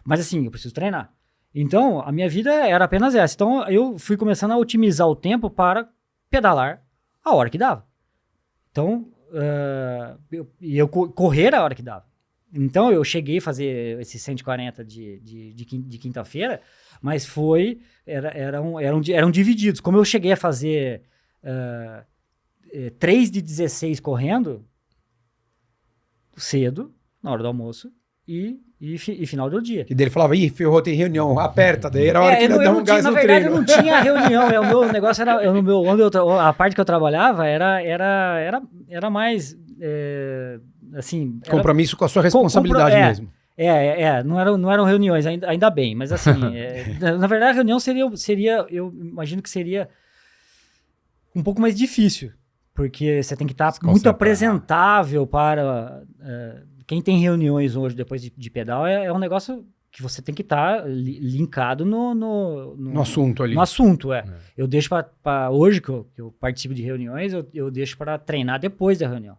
Mas assim, eu preciso treinar. Então, a minha vida era apenas essa. Então, eu fui começando a otimizar o tempo para pedalar a hora que dava. Então, eu correr a hora que dava. Então, eu cheguei a fazer esses 140 de quinta-feira, mas eram divididos. Como eu cheguei a fazer 3 de 16 correndo, cedo, na hora do almoço, e final do dia. E dele falava, ih, ferrou, tem reunião, aperta. Daí era a hora que ele dá um gás na no verdade, treino. eu não tinha reunião. O meu negócio era, a parte que eu trabalhava era mais, assim... Compromisso com a sua responsabilidade mesmo. Não eram reuniões, ainda bem, mas assim, na verdade a reunião seria, eu imagino que seria um pouco mais difícil, porque você tem que estar muito apresentável para... quem tem reuniões hoje depois de pedal é um negócio que você tem que estar linkado no assunto ali. No assunto, Eu deixo para hoje que eu participo de reuniões, eu deixo para treinar depois da reunião.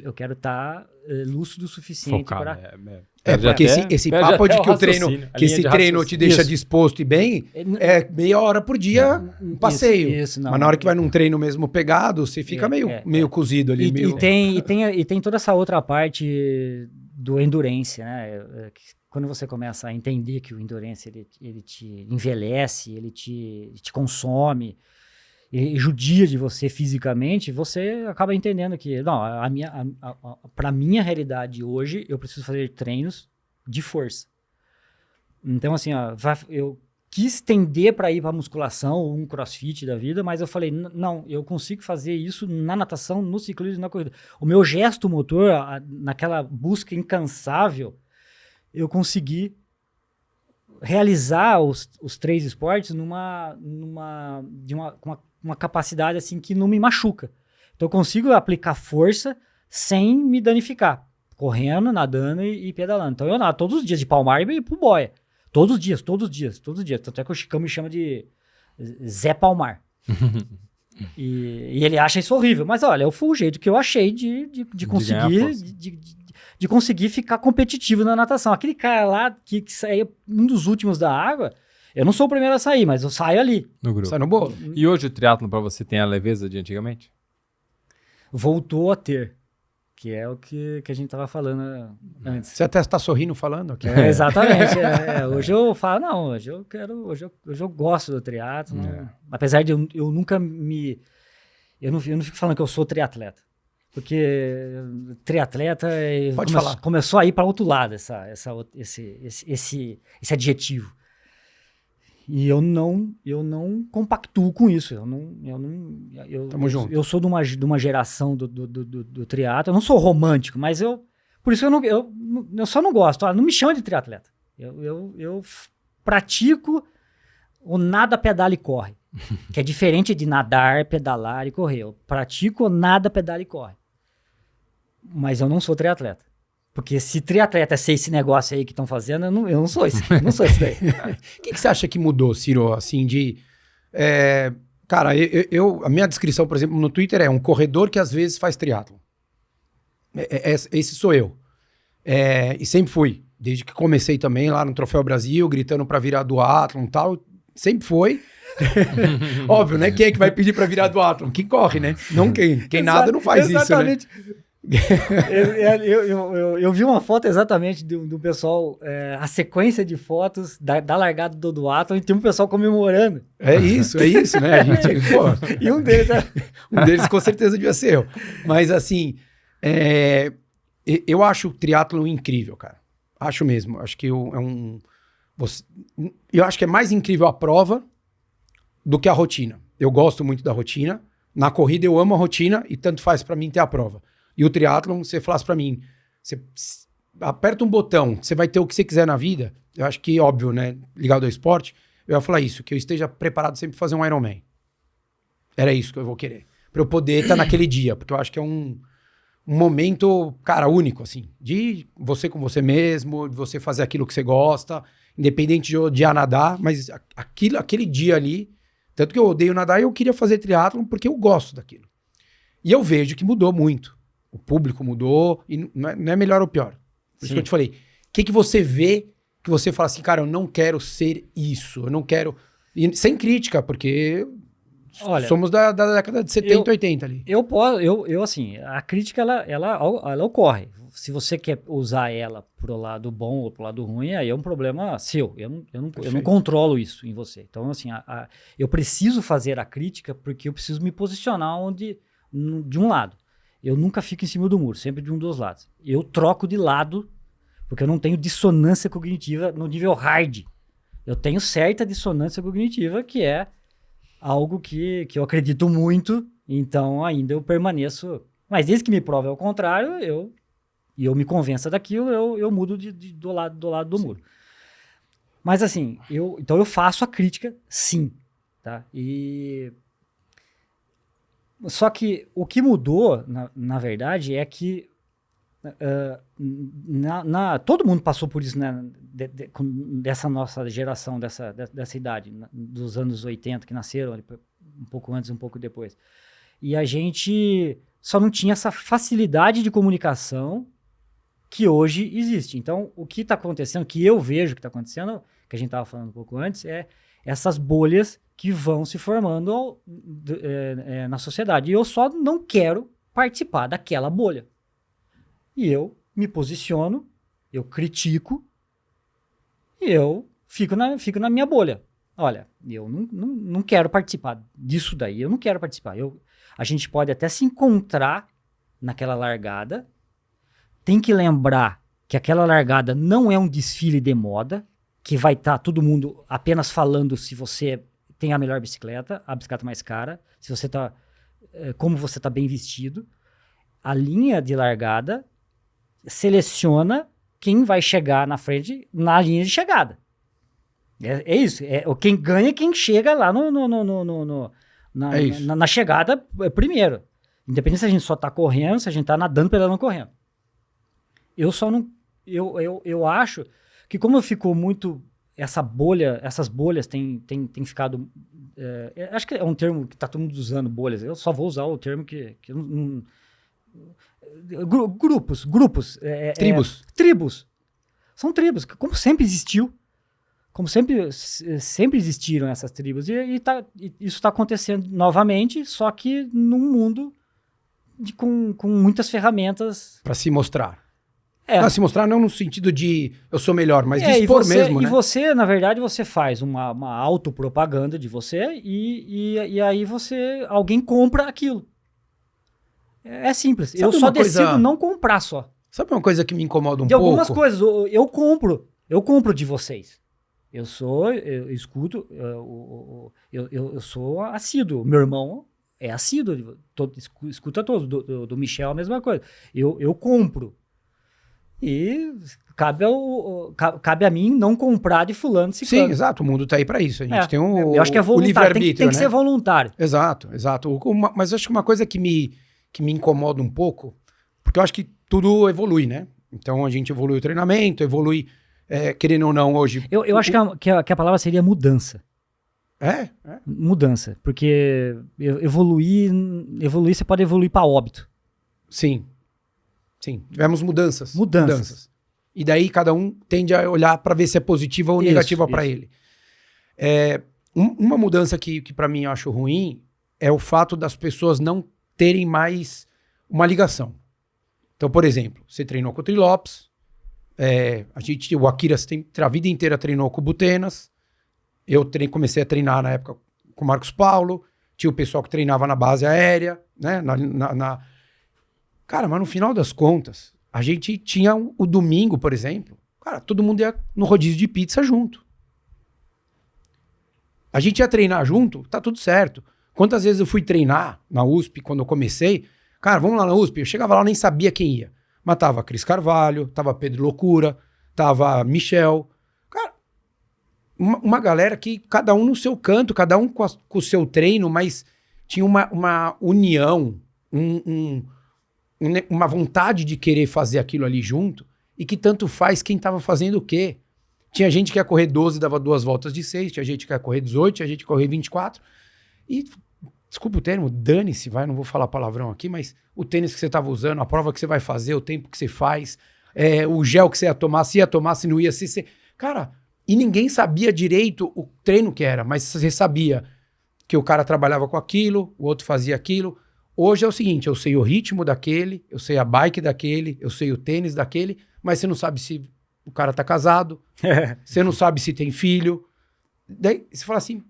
Eu quero estar lúcido o suficiente para... Porque esse papo de que esse treino te deixa disposto e bem, é meia hora por dia um passeio. Mas na hora que vai num treino mesmo pegado, você fica meio cozido ali. E tem toda essa outra parte do endurance, né? Quando você começa a entender que o endurance ele te envelhece, ele te consome, e judia de você fisicamente, você acaba entendendo que, não, para minha realidade hoje, eu preciso fazer treinos de força. Então, assim, eu quis tender para ir para musculação, um crossfit da vida, mas eu falei, não, eu consigo fazer isso na natação, no ciclismo e na corrida. O meu gesto motor, naquela busca incansável, eu consegui realizar os 3 esportes com uma capacidade assim que não me machuca. Então eu consigo aplicar força sem me danificar, correndo, nadando e pedalando. Então eu nado todos os dias de Palmar e pro boia. Todos os dias. Tanto é que o Chicão me chama de Zé Palmar. e ele acha isso horrível. Mas olha, foi o jeito que eu achei de conseguir... De conseguir ficar competitivo na natação. Aquele cara lá que saía um dos últimos da água, eu não sou o primeiro a sair, mas eu saio ali. No grupo. Sai no bolo. E hoje o triatlo pra você tem a leveza de antigamente? Voltou a ter. Que é o que a gente tava falando antes. Você até está sorrindo falando aqui. Exatamente. Hoje eu falo, não, hoje eu gosto do triatlo. Apesar de eu nunca me... Eu não fico falando que eu sou triatleta. Porque triatleta começou a ir para outro lado esse adjetivo. E eu não compactuo com isso. Tamo junto. Eu sou de uma geração do triatlo. Eu não sou romântico, mas por isso eu só não gosto. Não me chama de triatleta. Eu pratico o nada, pedala e corre. Que é diferente de nadar, pedalar e correr. Eu pratico o nada, pedala e corre. Mas eu não sou triatleta. Porque se triatleta é ser esse negócio aí que estão fazendo, eu não sou isso. Não sou isso daí. O que você acha que mudou, Ciro? Assim, cara, a minha descrição, por exemplo, no Twitter é um corredor que às vezes faz triatlo. Esse sou eu. E sempre fui. Desde que comecei também lá no Troféu Brasil, gritando pra virar duatlon e tal. Sempre foi. Óbvio, né? Quem é que vai pedir pra virar duatlon? Quem corre, né? Não quem nada não faz exatamente. Isso, né? Eu vi uma foto exatamente do pessoal, a sequência de fotos da largada do duatlon, e tem um pessoal comemorando. É isso, né? A gente, e um deles com certeza devia ser eu. Mas assim, eu acho o triatlon incrível, cara. Acho mesmo. Acho que eu acho que é mais incrível a prova do que a rotina. Eu gosto muito da rotina. Na corrida eu amo a rotina e tanto faz pra mim ter a prova. E o triatlon, você falasse pra mim, você aperta um botão, você vai ter o que você quiser na vida. Eu acho que, óbvio, né, ligado ao esporte, eu ia falar isso, que eu esteja preparado sempre pra fazer um Ironman. Era isso que eu vou querer. Pra eu poder estar naquele dia, porque eu acho que é um momento, cara, único, assim, de você com você mesmo, de você fazer aquilo que você gosta, independente de odiar nadar, mas aquele dia ali, tanto que eu odeio nadar e eu queria fazer triatlon porque eu gosto daquilo. E eu vejo que mudou muito. O público mudou, e não é melhor ou pior. Por isso que eu te falei, o que você vê que você fala assim, cara, eu não quero ser isso, eu não quero... E sem crítica, porque Olha, somos da década de 70, 80 ali. Eu assim, a crítica, ela ocorre. Se você quer usar ela pro lado bom ou pro lado ruim, aí é um problema seu. Eu não controlo isso em você. Então, assim, eu preciso fazer a crítica porque eu preciso me posicionar de um lado. Eu nunca fico em cima do muro, sempre de um dos lados. Eu troco de lado porque eu não tenho dissonância cognitiva no nível hard. Eu tenho certa dissonância cognitiva, que é algo que eu acredito muito, então ainda eu permaneço. Mas desde que me prove ao contrário, eu me convença daquilo, eu mudo do lado do muro. Mas assim, então eu faço a crítica, sim. Tá? Só que o que mudou, na verdade, é que todo mundo passou por isso, né, dessa nossa geração, dessa idade, dos anos 80, que nasceram um pouco antes, um pouco depois. E a gente só não tinha essa facilidade de comunicação que hoje existe. Então, o que está acontecendo, que eu vejo que está acontecendo, que a gente estava falando um pouco antes, é essas bolhas que vão se formando na sociedade. E eu só não quero participar daquela bolha. E eu me posiciono, eu critico e eu fico na minha bolha. Olha, eu não quero participar disso daí, eu não quero participar. A gente pode até se encontrar naquela largada, tem que lembrar que aquela largada não é um desfile de moda, que vai estar todo mundo apenas falando se você tem a melhor bicicleta, a bicicleta mais cara, se você como você está bem vestido. A linha de largada seleciona quem vai chegar na frente na linha de chegada. É isso. Quem ganha é quem chega lá na chegada primeiro. Independente se a gente só está correndo, se a gente está nadando, pedalando, correndo. Eu só não... Eu acho que como ficou muito... Essas bolhas têm ficado... acho que é um termo que está todo mundo usando, bolhas. Eu só vou usar o termo que eu não... Grupos. Tribos. São tribos, como sempre existiu. Como sempre existiram essas tribos. E isso está acontecendo novamente, só que num mundo com muitas ferramentas. Para se mostrar. Para se mostrar não no sentido de eu sou melhor, mas de expor mesmo, né? E você, na verdade, você faz uma autopropaganda de você e aí alguém compra aquilo. É simples. Eu só decido não comprar só. Sabe uma coisa que me incomoda um pouco? De algumas coisas, eu compro de vocês. Eu escuto, eu sou assíduo. Meu irmão é assíduo, escuta todos. Do Michel, a mesma coisa. Eu compro. E cabe a mim não comprar de fulano, ciclano. Sim, exato. O mundo tá aí para isso. A gente tem eu acho que é voluntário. O livre-arbítrio, tem que ser voluntário. Exato. Mas eu acho que uma coisa que me incomoda um pouco, porque eu acho que tudo evolui, né? Então a gente evolui o treinamento, evolui, querendo ou não, hoje... Eu acho que a palavra seria mudança. É? Mudança. Porque evoluir, você pode evoluir para óbito. Sim. Tivemos mudanças. E daí cada um tende a olhar para ver se é positiva ou negativa para ele. Uma mudança que para mim eu acho ruim é o fato das pessoas não terem mais uma ligação. Então, por exemplo, você treinou com o Trilopes, o Akira a vida inteira treinou com o Butenas, eu comecei a treinar na época com o Marcos Paulo, tinha o pessoal que treinava na base aérea, né? Cara, mas no final das contas, a gente tinha o domingo, por exemplo, cara, todo mundo ia no rodízio de pizza junto. A gente ia treinar junto, tá tudo certo. Quantas vezes eu fui treinar na USP, quando eu comecei, cara, vamos lá na USP, eu chegava lá, eu nem sabia quem ia. Mas tava Cris Carvalho, tava Pedro Loucura, tava Michel. Cara, uma galera que cada um no seu canto, cada um com o seu treino, mas tinha uma união, uma vontade de querer fazer aquilo ali junto, e que tanto faz quem tava fazendo o quê. Tinha gente que ia correr 12 e dava 2 voltas de 6, tinha gente que ia correr 18, tinha gente que ia correr 24. E, desculpa o termo, dane-se, não vou falar palavrão aqui, mas o tênis que você estava usando, a prova que você vai fazer, o tempo que você faz, o gel que você ia tomar, se não ia, se... Cara, e ninguém sabia direito o treino que era, mas você sabia que o cara trabalhava com aquilo, o outro fazia aquilo. Hoje é o seguinte, eu sei o ritmo daquele, eu sei a bike daquele, eu sei o tênis daquele, mas você não sabe se o cara tá casado, você não sabe se tem filho. Daí você fala assim,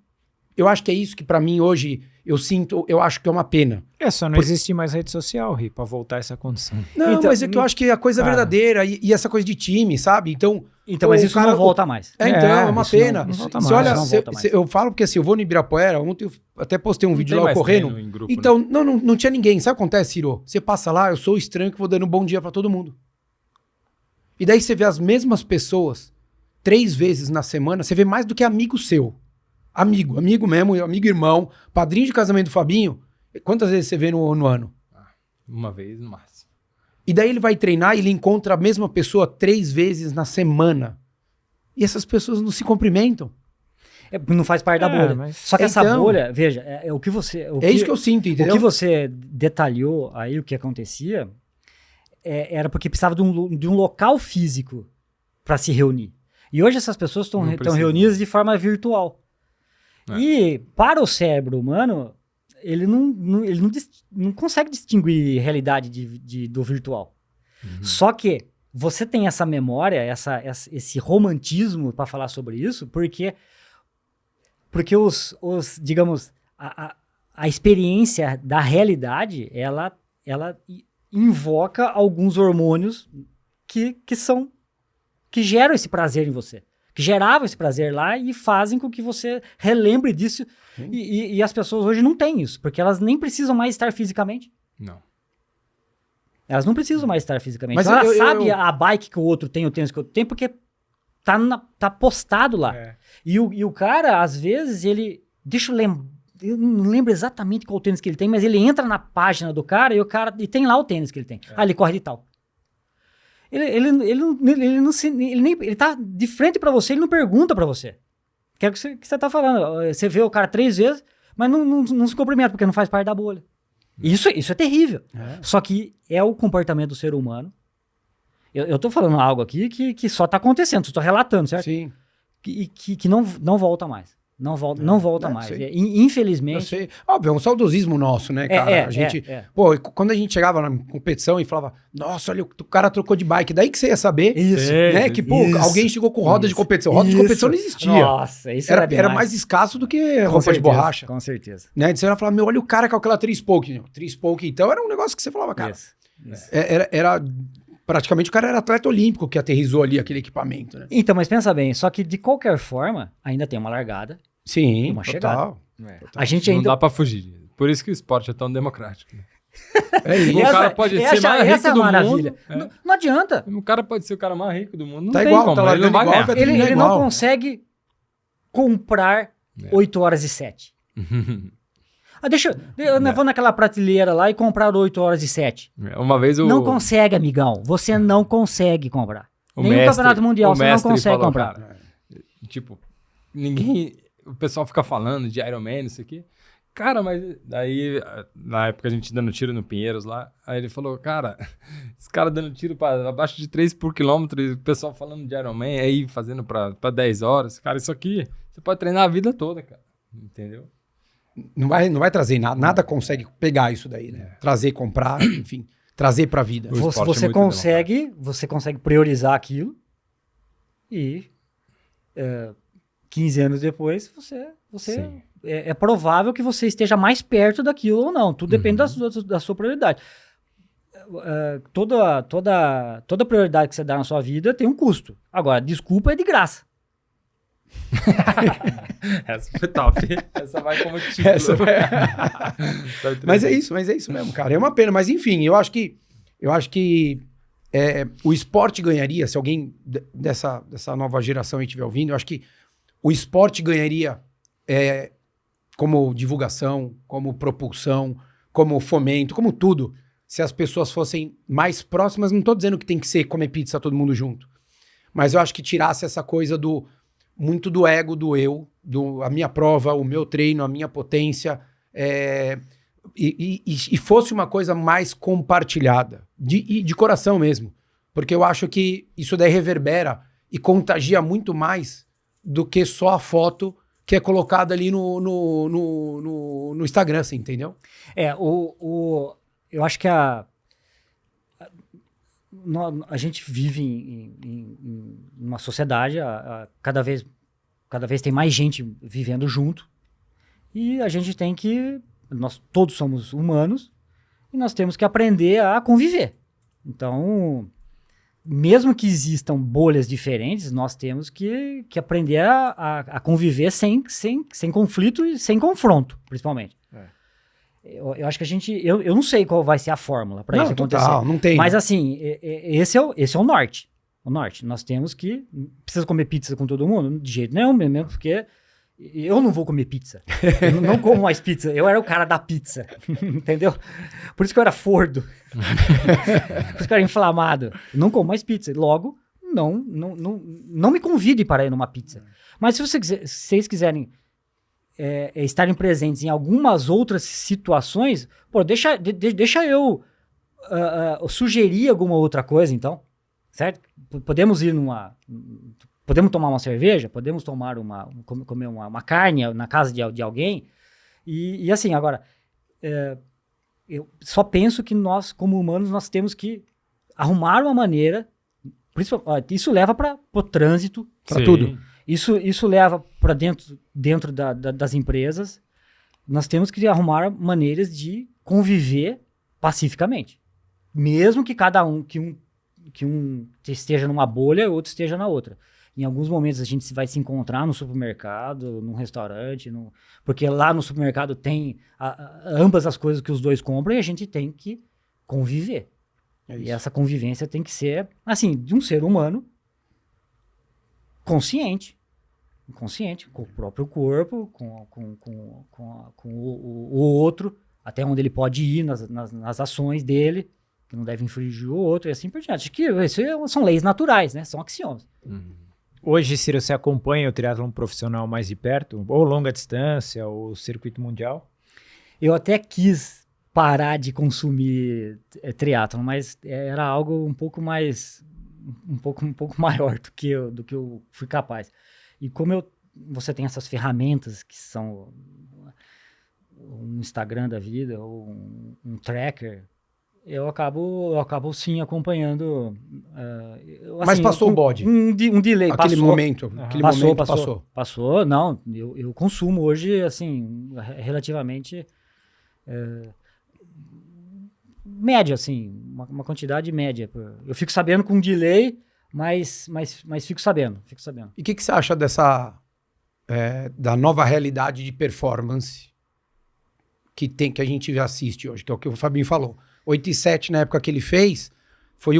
eu acho que é isso que pra mim hoje eu sinto, eu acho que é uma pena. Só não existe mais rede social, Ri, pra voltar essa condição. Não, então, mas é que eu acho que a coisa é verdadeira e essa coisa de time, sabe? Então mas isso não volta mais. É uma pena. Não volta Você mais. olha, eu falo porque assim, eu vou no Ibirapuera, ontem eu até postei um vídeo lá eu correndo. Grupo, então, né? não tinha ninguém. Sabe o que acontece, Ciro? Você passa lá, eu sou o estranho que vou dando um bom dia pra todo mundo. E daí você vê as mesmas pessoas 3 vezes na semana, você vê mais do que amigo seu. Amigo mesmo, amigo irmão, padrinho de casamento do Fabinho. Quantas vezes você vê no ano? Uma vez no máximo. E daí ele vai treinar e ele encontra a mesma pessoa 3 vezes na semana. E essas pessoas não se cumprimentam. Não faz parte da bolha. Mas... Só que essa Então, bolha, veja, é o que você... isso que eu sinto, entendeu? O que você detalhou aí, o que acontecia, era porque precisava de um local físico para se reunir. E hoje essas pessoas estão reunidas de forma virtual. E para o cérebro humano, ele não consegue distinguir realidade do virtual. Só que você tem essa memória, esse romantismo para falar sobre isso, porque digamos, a experiência da realidade, ela invoca alguns hormônios que geram esse prazer em você. Que geravam esse prazer lá e fazem com que você relembre disso. E as pessoas hoje não têm isso, porque elas nem precisam mais estar fisicamente. Não. Elas não precisam mais estar fisicamente. Mas ela sabe a bike que o outro tem, o tênis que o outro tem, porque tá postado lá. E o cara, às vezes, ele... Deixa eu lembrar. Eu não lembro exatamente qual tênis que ele tem, mas ele entra na página do cara e tem lá o tênis que ele tem. Ele corre de tal. Ele tá de frente pra você, ele não pergunta pra você. Que é o que você tá falando. Você vê o cara 3 vezes, mas não se cumprimenta, porque não faz parte da bolha. Isso é terrível. Só que é o comportamento do ser humano. Eu tô falando algo aqui que só tá acontecendo, só tô relatando, certo? Sim. Que não volta mais. Não volta mais. Infelizmente. Eu sei. Óbvio, é um saudosismo nosso, né, cara? A gente, pô, quando a gente chegava na competição e falava, nossa, olha, o cara trocou de bike, daí que você ia saber, né? Que, pô, alguém chegou com roda de competição. Roda de competição não existia. Nossa, isso era mais escasso do que roupa de borracha. Com certeza. Né? Você ia falar, olha o cara com aquela 3-spoke. 3-spoke, então, era um negócio que você falava, cara. Era praticamente o cara era atleta olímpico que aterrissou ali aquele equipamento, né? Então, mas pensa bem, só que de qualquer forma, ainda tem uma largada. Sim, uma total. chegada. A gente Não dá pra fugir. Por isso que o esporte é tão democrático. Isso. O cara pode ser mais rico do maravilha. mundo. Não adianta. O cara pode ser o cara mais rico do mundo. Não tá tem igual, como. tá Ele não vai igual, ganhar. Ele não consegue comprar 8 horas e 7. Eu vou naquela prateleira lá e comprar 8 horas e 7. Uma vez Não consegue, amigão. Você não consegue comprar. O Nem no Campeonato Mundial você não consegue falou, comprar. Cara, tipo, ninguém... O pessoal fica falando de Iron Man, isso aqui. Cara, mas daí, na época a gente dando tiro no Pinheiros lá, aí ele falou, cara, esse cara dando tiro pra abaixo de 3 por quilômetro e o pessoal falando de Iron Man, aí fazendo pra 10 horas. Cara, isso aqui, você pode treinar a vida toda, cara. Entendeu? Não vai trazer nada, nada consegue pegar isso daí, né? Trazer, comprar, enfim, trazer pra vida. Você consegue priorizar aquilo e 15 anos depois você é provável que você esteja mais perto daquilo ou não. Tudo depende da sua prioridade. Toda prioridade que você dá na sua vida tem um custo. Agora, desculpa é de graça. Essa foi top. Essa vai como título. Essa vai... mas é isso mesmo, cara. É uma pena, mas enfim, eu acho que o esporte ganharia, se alguém dessa nova geração aí estiver ouvindo, eu acho que o esporte ganharia como divulgação, como propulsão, como fomento, como tudo, se as pessoas fossem mais próximas. Não tô dizendo que tem que ser comer pizza todo mundo junto, mas eu acho que tirasse essa coisa muito do ego, do eu, a minha prova, o meu treino, a minha potência, e fosse uma coisa mais compartilhada, de coração mesmo. Porque eu acho que isso daí reverbera e contagia muito mais do que só a foto que é colocada ali no Instagram, assim, entendeu? Eu acho que a gente vive em uma sociedade, cada vez tem mais gente vivendo junto, e a gente tem que, nós todos somos humanos, e nós temos que aprender a conviver. Então, mesmo que existam bolhas diferentes, nós temos que aprender a conviver sem conflito e sem confronto, principalmente. Eu acho que eu não sei qual vai ser a fórmula para isso acontecer. Não tem. Mas assim, esse é o norte. O norte. Nós temos que... Precisa comer pizza com todo mundo? De jeito nenhum, mesmo porque eu não vou comer pizza. Eu não como mais pizza. Eu era o cara da pizza. Entendeu? Por isso que eu era fordo. Por isso que eu era inflamado. Eu não como mais pizza. Logo, não me convide para ir numa pizza. Mas se vocês quiserem estarem presentes em algumas outras situações, pô, deixa eu sugerir alguma outra coisa, então. Certo? Podemos podemos tomar uma cerveja, podemos comer uma carne na casa de alguém, e assim, agora, eu só penso que nós, como humanos, nós temos que arrumar uma maneira, isso leva para o trânsito, para tudo, isso leva para dentro das empresas, nós temos que arrumar maneiras de conviver pacificamente, mesmo que que um esteja numa bolha e o outro esteja na outra. Em alguns momentos a gente vai se encontrar no supermercado, num restaurante, porque lá no supermercado tem ambas as coisas que os dois compram e a gente tem que conviver. E essa convivência tem que ser, assim, de um ser humano consciente, com o próprio corpo, com o outro, até onde ele pode ir nas ações dele, que não deve infringir o outro, e assim por diante. Acho que isso são leis naturais, né? São axiomas. Hoje, Ciro, você acompanha o triatlon profissional mais de perto? Ou longa distância, ou circuito mundial? Eu até quis parar de consumir triatlon, mas era algo um pouco mais... um pouco maior do que eu fui capaz. E como você tem essas ferramentas que são um Instagram da vida, ou um tracker... Eu acabo sim acompanhando. Assim, mas passou o bode. Um delay. Aquele momento passou. Passou, não. Eu consumo hoje, assim, relativamente média, assim, uma quantidade média. Eu fico sabendo com delay, mas fico sabendo. E o que você acha da nova realidade de performance que a gente assiste hoje, que é o que o Fabinho falou? 8:7 na época que ele fez, foi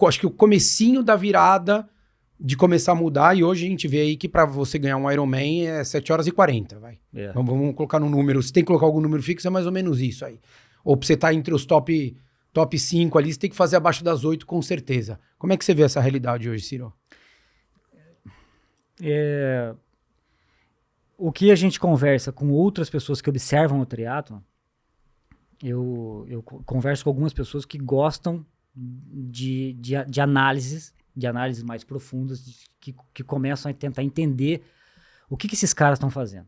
acho que o comecinho da virada de começar a mudar, e hoje a gente vê aí que para você ganhar um Ironman é 7h40, vai. Vamos colocar no número, se tem que colocar algum número fixo, é mais ou menos isso aí. Ou pra você estar entre os top 5 ali, você tem que fazer abaixo das 8 com certeza. Como é que você vê essa realidade hoje, Ciro? O que a gente conversa com outras pessoas que observam o triatlon, eu converso com algumas pessoas que gostam de análises mais profundas, que começam a tentar entender o que esses caras estão fazendo.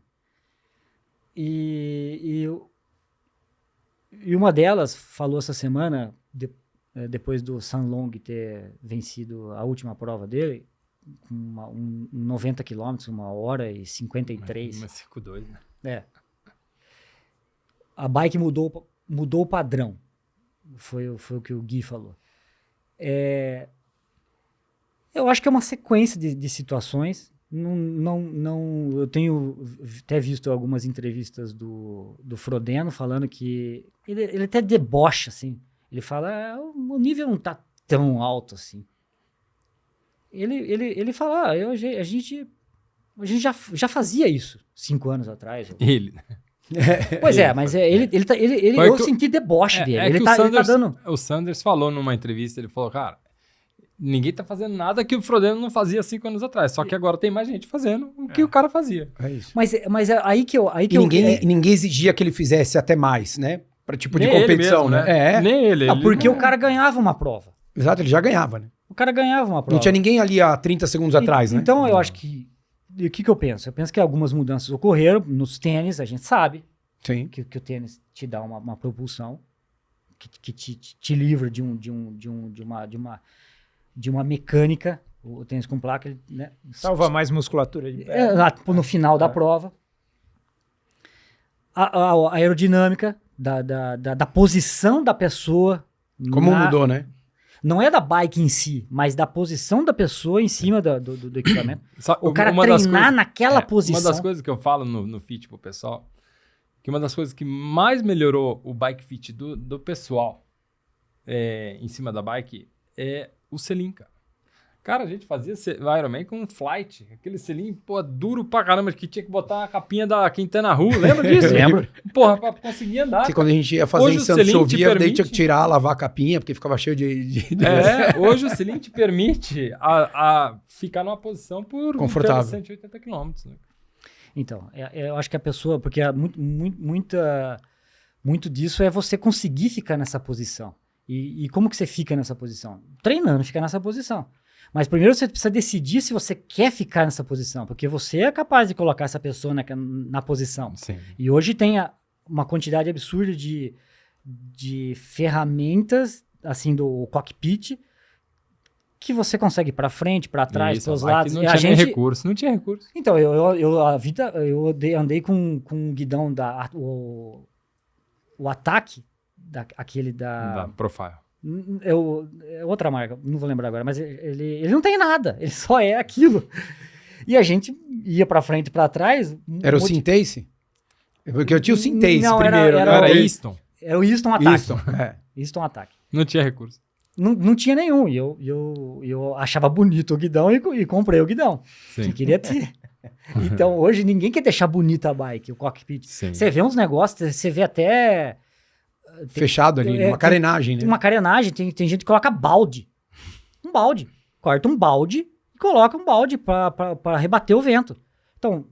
E uma delas falou essa semana, depois do Sanlong ter vencido a última prova dele, com 90 quilômetros, 1h53. Mas 5:2, né? A bike mudou o padrão. Foi o que o Gui falou. Eu acho que é uma sequência de situações eu tenho até visto algumas entrevistas do Frodeno falando que ele até debocha, assim. Ele fala, o nível não tá tão alto assim. Ele fala, a gente já fazia isso 5 anos atrás. Ele. Pois é, mas eu senti deboche dele. Ele tá dando... O Sanders falou numa entrevista, ele falou, cara, ninguém tá fazendo nada que o Frodeno não fazia 5 anos atrás, só que agora tem mais gente fazendo o que o cara fazia. É isso. Mas é aí que eu... Ninguém exigia que ele fizesse até mais, né? Pra tipo de Nem ele competição, mesmo, né? Nem ele. Porque o cara ganhava uma prova. Exato, ele já ganhava, né? O cara ganhava uma prova. Não tinha ninguém ali há 30 segundos atrás, né? Então eu acho que... O que eu penso? Eu penso que algumas mudanças ocorreram nos tênis, a gente sabe. Sim. Que o tênis te dá uma propulsão que te livra de uma mecânica, o tênis com placa, né? Salva mais musculatura de pé. No final da prova. A aerodinâmica da posição da pessoa. Como mudou, né? Não é da bike em si, mas da posição da pessoa em cima do equipamento. O cara treinar naquela posição. Uma das coisas que eu falo no Fit pro pessoal, que uma das coisas que mais melhorou o bike fit do pessoal em cima da bike é o selim, cara. Cara, a gente fazia Ironman com um flight, aquele selim, pô, duro pra caramba, que tinha que botar a capinha da Quintana Roo, lembra disso? Lembro. Porra, pra conseguir andar. Porque quando a gente ia fazer Hoje em o Santos selim chovia, daí tinha que tirar, lavar a capinha, porque ficava cheio de... Hoje o selim te permite a ficar numa posição por confortável. 180 quilômetros, né? Então, eu acho que a pessoa, porque muito disso é você conseguir ficar nessa posição. E como que você fica nessa posição? Treinando, ficar nessa posição. Mas primeiro você precisa decidir se você quer ficar nessa posição, porque você é capaz de colocar essa pessoa na posição. Sim. E hoje tem uma quantidade absurda de ferramentas, assim, do cockpit, que você consegue ir para frente, para trás, para os lados. Não tinha recurso. Então, eu andei com o guidão o ataque, aquele Da Profile. É outra marca, não vou lembrar agora, mas ele não tem nada, ele só é aquilo. E a gente ia pra frente e pra trás. Era o Syntace? Porque eu tinha o Syntace não, primeiro. Era Easton. Era o Easton Attack. Easton Attack. Não tinha recurso. Não tinha nenhum. E eu achava bonito o guidão e comprei o guidão. Sim. Que queria ter. Então hoje ninguém quer deixar bonita a bike, o cockpit. Sim. Você vê uns negócios, você vê até... Fechado ali, uma carenagem, né? Uma carenagem, tem gente que coloca balde. Um balde. Corta um balde e coloca um balde para rebater o vento. Então,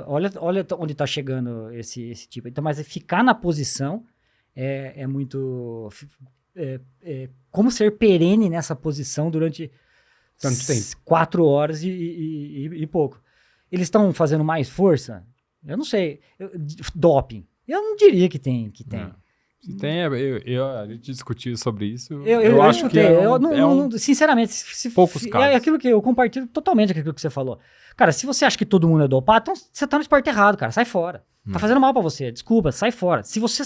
olha onde está chegando esse tipo. Então, mas ficar na posição é muito... como ser perene nessa posição durante tanto tempo. 4 horas e pouco. Eles estão fazendo mais força? Eu não sei. Doping. Eu não diria que tem. Se tem, a gente discutiu sobre isso. Eu acho que sinceramente, poucos casos. É aquilo que eu compartilho totalmente aquilo que você falou. Cara, se você acha que todo mundo é dopado, então você tá no esporte errado, cara. Sai fora. Tá fazendo mal pra você. Desculpa, sai fora. Se você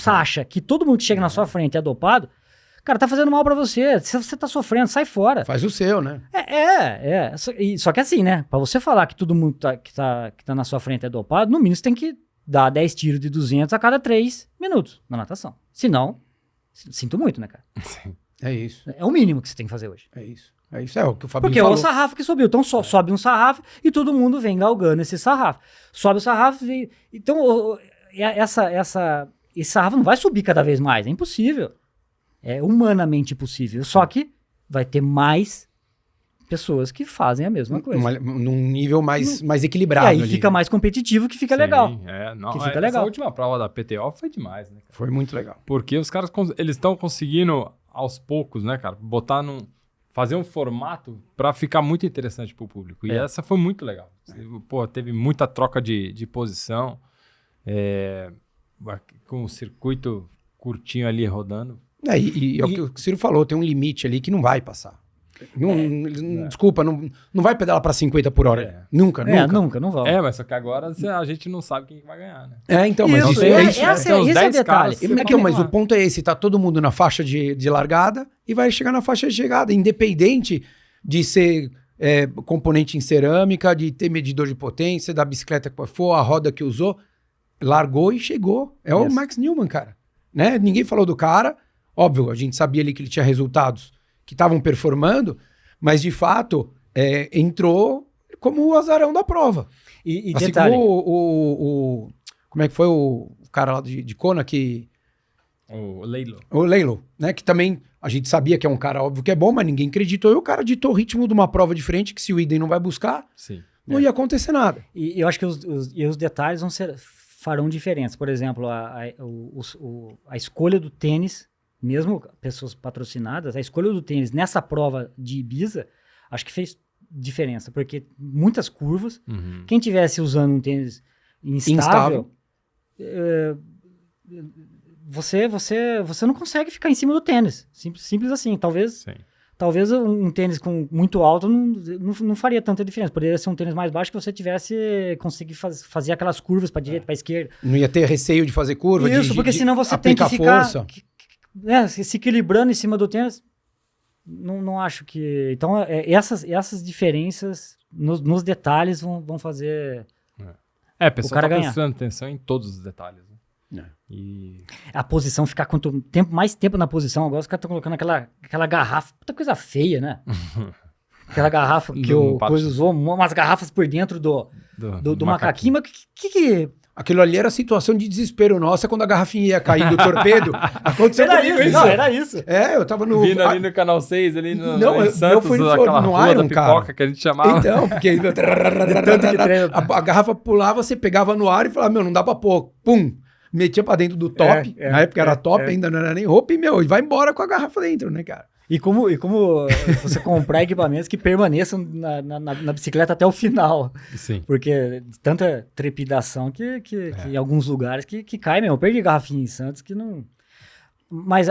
acha que todo mundo que chega na sua frente é dopado, cara, tá fazendo mal pra você. Se você tá sofrendo, sai fora. Faz o seu, né? Só que assim, né? Pra você falar que todo mundo que tá na sua frente é dopado, no mínimo você tem que dar 10 tiros de 200 a cada 3 minutos na natação. Senão, sinto muito, né, cara? Sim. É isso. É o mínimo que você tem que fazer hoje. É isso. É o que o Fabinho Porque falou. é o sarrafo que subiu. Então sobe um sarrafo e todo mundo vem galgando esse sarrafo. Sobe o sarrafo e... Então, esse sarrafo não vai subir cada vez mais. É impossível. É humanamente impossível. Só que vai ter mais pessoas que fazem a mesma coisa. Num nível mais equilibrado. E aí ali, fica mais competitivo, que fica legal. Fica legal. Essa última prova da PTO foi demais, né, cara? Foi muito legal. Porque os caras, eles estão conseguindo, aos poucos, né, cara, fazer um formato pra ficar muito interessante pro público. E essa foi muito legal. Pô, teve muita troca de posição, com o circuito curtinho ali rodando. É o que o Ciro falou, tem um limite ali que não vai passar. Desculpa, não vai pedalar para 50 por hora. Nunca. Não vai. Mas só que agora a gente não sabe quem vai ganhar, né? Então, mas isso é isso. Esse é o detalhe. Mas o ponto é esse, tá todo mundo na faixa de largada e vai chegar na faixa de chegada, independente de ser componente em cerâmica, de ter medidor de potência, da bicicleta que for, a roda que usou, largou e chegou. É o Max Newman, cara. Né? Ninguém falou do cara. Óbvio, a gente sabia ali que ele tinha resultados que estavam performando, mas de fato entrou como o azarão da prova. E assim detalhe... como como é que foi o cara lá de Kona que... O Leilo. O Leilo, né? Que também a gente sabia que é um cara óbvio que é bom, mas ninguém acreditou. E o cara ditou o ritmo de uma prova diferente que se o Idem não vai buscar, Sim. não ia acontecer nada. E eu acho que os detalhes farão diferença. Por exemplo, a escolha do tênis, mesmo pessoas patrocinadas, a escolha do tênis nessa prova de Ibiza, acho que fez diferença. Porque muitas curvas, quem tivesse usando um tênis instável. Você não consegue ficar em cima do tênis. Simples assim. Talvez um tênis com muito alto não faria tanta diferença. Poderia ser um tênis mais baixo que você tivesse conseguido fazer aquelas curvas para direita, para esquerda. Não ia ter receio de fazer curva, Isso, porque senão você tem que ficar se equilibrando em cima do tênis. Não acho que... Então, essas diferenças nos detalhes vão fazer a pessoa o cara ganhar. Prestando atenção em todos os detalhes. E a posição, ficar mais tempo na posição. Agora os caras estão colocando aquela garrafa, puta coisa feia, né? Aquela garrafa que o Coisa usou, umas garrafas por dentro do macaquinho. Mas que... Aquilo ali era a situação de desespero nossa quando a garrafinha ia cair do torpedo. Aconteceu comigo isso. Não, era isso. Eu tava no... Vindo ali no Canal 6, ali no em Santos, aquela no rua Iron, da pipoca que a gente chamava. Então, porque a garrafa pulava, você pegava no ar e falava, não dá pra pôr. Pum! Metia pra dentro do top. Na época era top, ainda não era nem roupa. E, vai embora com a garrafa dentro, né, cara? E como você comprar equipamentos que permaneçam na bicicleta até o final. Sim. Porque tanta trepidação que em alguns lugares que cai mesmo. Eu perdi garrafinha em Santos que não... Mas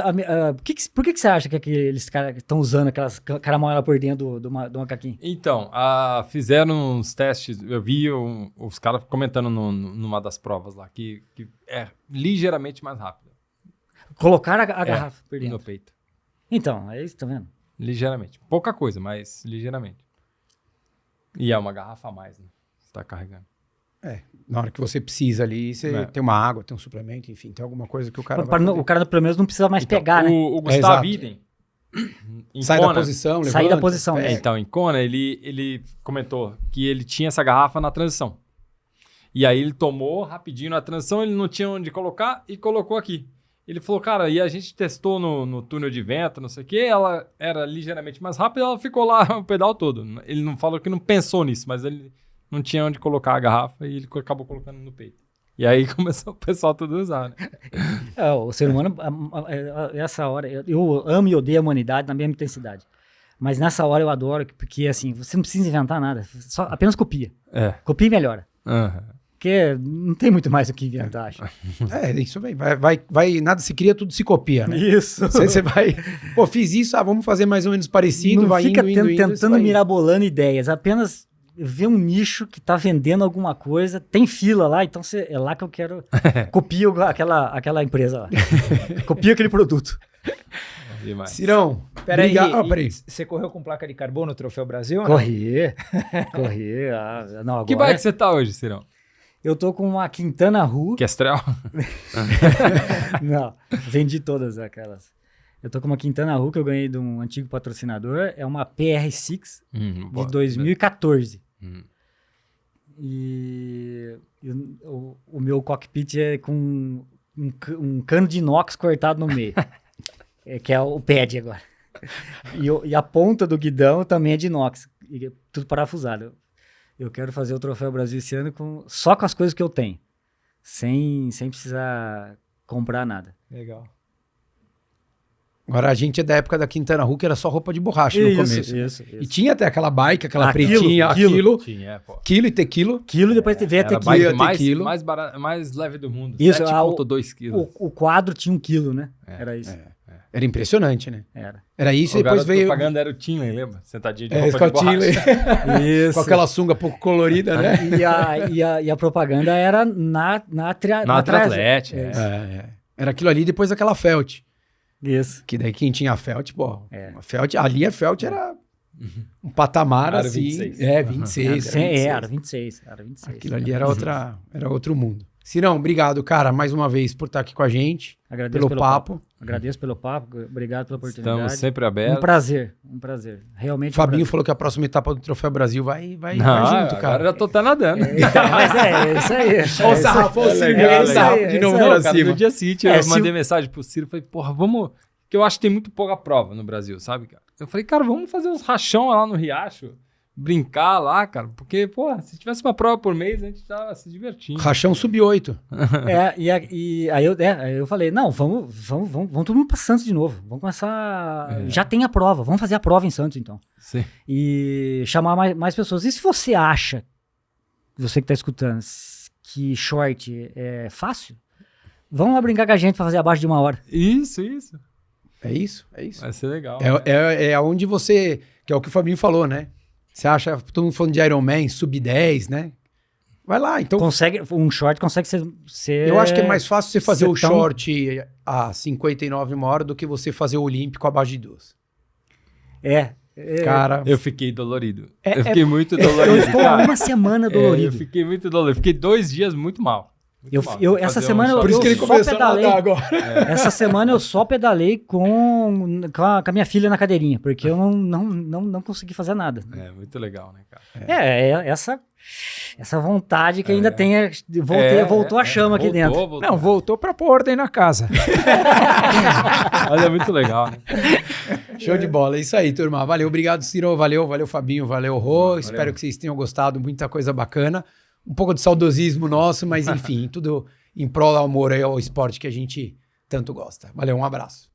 por que você acha que aqueles caras estão usando aquelas caramoela por dentro do macaquinho? Então, fizeram uns testes, eu vi os caras comentando numa das provas lá, que é ligeiramente mais rápido. Colocar a garrafa por dentro. No peito. Então, é isso, tá vendo? Ligeiramente. Pouca coisa, mas ligeiramente. E é uma garrafa a mais, né? Você tá carregando. Na hora que você precisa ali, você tem uma água, tem um suplemento, enfim, tem alguma coisa que o cara o cara, pelo menos, não precisa mais pegar, né? O Gustavo Idem, sai da posição, levanta. Sai da posição. Então, em Kona, ele comentou que ele tinha essa garrafa na transição. E aí ele tomou rapidinho na transição, ele não tinha onde colocar e colocou aqui. Ele falou, cara, e a gente testou no túnel de vento, não sei o quê, ela era ligeiramente mais rápida e ela ficou lá o pedal todo. Ele não falou que não pensou nisso, mas ele não tinha onde colocar a garrafa e ele acabou colocando no peito. E aí começou o pessoal todo a usar, né? O ser humano, essa hora, eu amo e odeio a humanidade na mesma intensidade. Mas nessa hora eu adoro, porque assim, você não precisa inventar nada, apenas copia. Copia e melhora. Porque não tem muito mais o que inventar, acho. Isso vai, nada se cria, tudo se copia, né? Isso. Você vai, fiz isso, vamos fazer mais ou menos parecido, não vai fica indo, tentando mirabolando ideias, apenas vê um nicho que tá vendendo alguma coisa, tem fila lá, então é lá que eu quero, copia aquela empresa lá. Copia aquele produto. Cirão, peraí, você correu com placa de carbono no Troféu Brasil? Corri. Não, agora... Que bike você tá hoje, Cirão? Eu tô com uma Quintana Roo. Kestrel? Não, vendi todas aquelas. Eu tô com uma Quintana Roo que eu ganhei de um antigo patrocinador. É uma PR6 de 2014. E o meu cockpit é com um cano de inox cortado no meio. Que é o pad agora. E a ponta do guidão também é de inox. Tudo parafusado. Eu quero fazer o Troféu Brasil esse ano só com as coisas que eu tenho. Sem precisar comprar nada. Legal. Agora a gente é da época da Quintana Roo, que era só roupa de borracha no começo. Isso. E tinha até aquela bike, aquela pretinha, quilo. Tinha, pô. Quilo e ter quilo. Quilo e depois veio até quilo. Mais leve do mundo. Isso, 7,2 quilos. O quadro tinha 1 quilo, né? Era isso. Era impressionante, né? Era isso e depois veio... A propaganda era o Tinley, lembra? Sentadinho de roupa de borracha. Isso. Com aquela sunga pouco colorida, né? E a propaganda era na Triathlete. Era aquilo ali depois daquela Felt. Isso. Que daí quem tinha a Felt, a Felt, ali a Felt era um patamar Era assim. 26. 26. Era 26. Aquilo ali era outro mundo. Cirão, obrigado, cara, mais uma vez por estar aqui com a gente. Agradeço pelo papo. Agradeço pelo papo, obrigado pela oportunidade. Estamos sempre abertos. Um prazer. Realmente O Fabinho um prazer. falou que a próxima etapa do Troféu Brasil vai junto, Agora cara. já tô até nadando. Então, mas é isso aí. Olha o sarrafo, o Ciro, legal, ele sarrafo legal. de novo Isso aí, pra Cara, cima. no dia seguinte É, eu se mandei o- mensagem pro Ciro, falei, porra, vamos... Que eu acho que tem muito pouca prova no Brasil, sabe, cara? Eu falei, cara, vamos fazer uns rachão lá no Riacho, brincar lá, cara, porque, pô, se tivesse uma prova por mês, a gente tava se divertindo. Rachão sub-8. E aí eu falei, não, vamos todo mundo pra Santos de novo. Vamos começar. Já tem a prova, vamos fazer a prova em Santos, então. Sim. E chamar mais pessoas. E se você acha, você que tá escutando, que short é fácil, vamos lá brincar com a gente pra fazer abaixo de 1 hora. Isso. É isso. Vai ser legal. É onde você... Que é o que o Fabinho falou, né? Você acha... Todo mundo falando de Ironman, sub-10, né? Vai lá, então... Um short consegue ser Eu acho que é mais fácil você fazer ser o tão- short a 59 uma hora do que você fazer o olímpico abaixo de 2. Cara... Eu fiquei dolorido. É- eu fiquei muito Eu dolorido, estou cara. uma semana Eu dolorido. fiquei muito dolorido. Fiquei 2 dias muito mal. Essa semana Por isso que ele só começou pedalei. a nadar agora. Essa semana eu só pedalei com a minha filha na cadeirinha, porque eu não consegui fazer nada. É, muito legal, né, cara? Essa vontade que ainda tem, voltou a chama aqui dentro. Voltou. Não, voltou pra pôr ordem na casa. Mas é muito legal, né? Show de bola. É isso aí, turma. Valeu, obrigado, Ciro. Valeu, Fabinho. Valeu, Rô. Espero que vocês tenham gostado. Muita coisa bacana. Um pouco de saudosismo nosso, mas enfim, tudo em prol do amor aí ao esporte que a gente tanto gosta. Valeu, um abraço.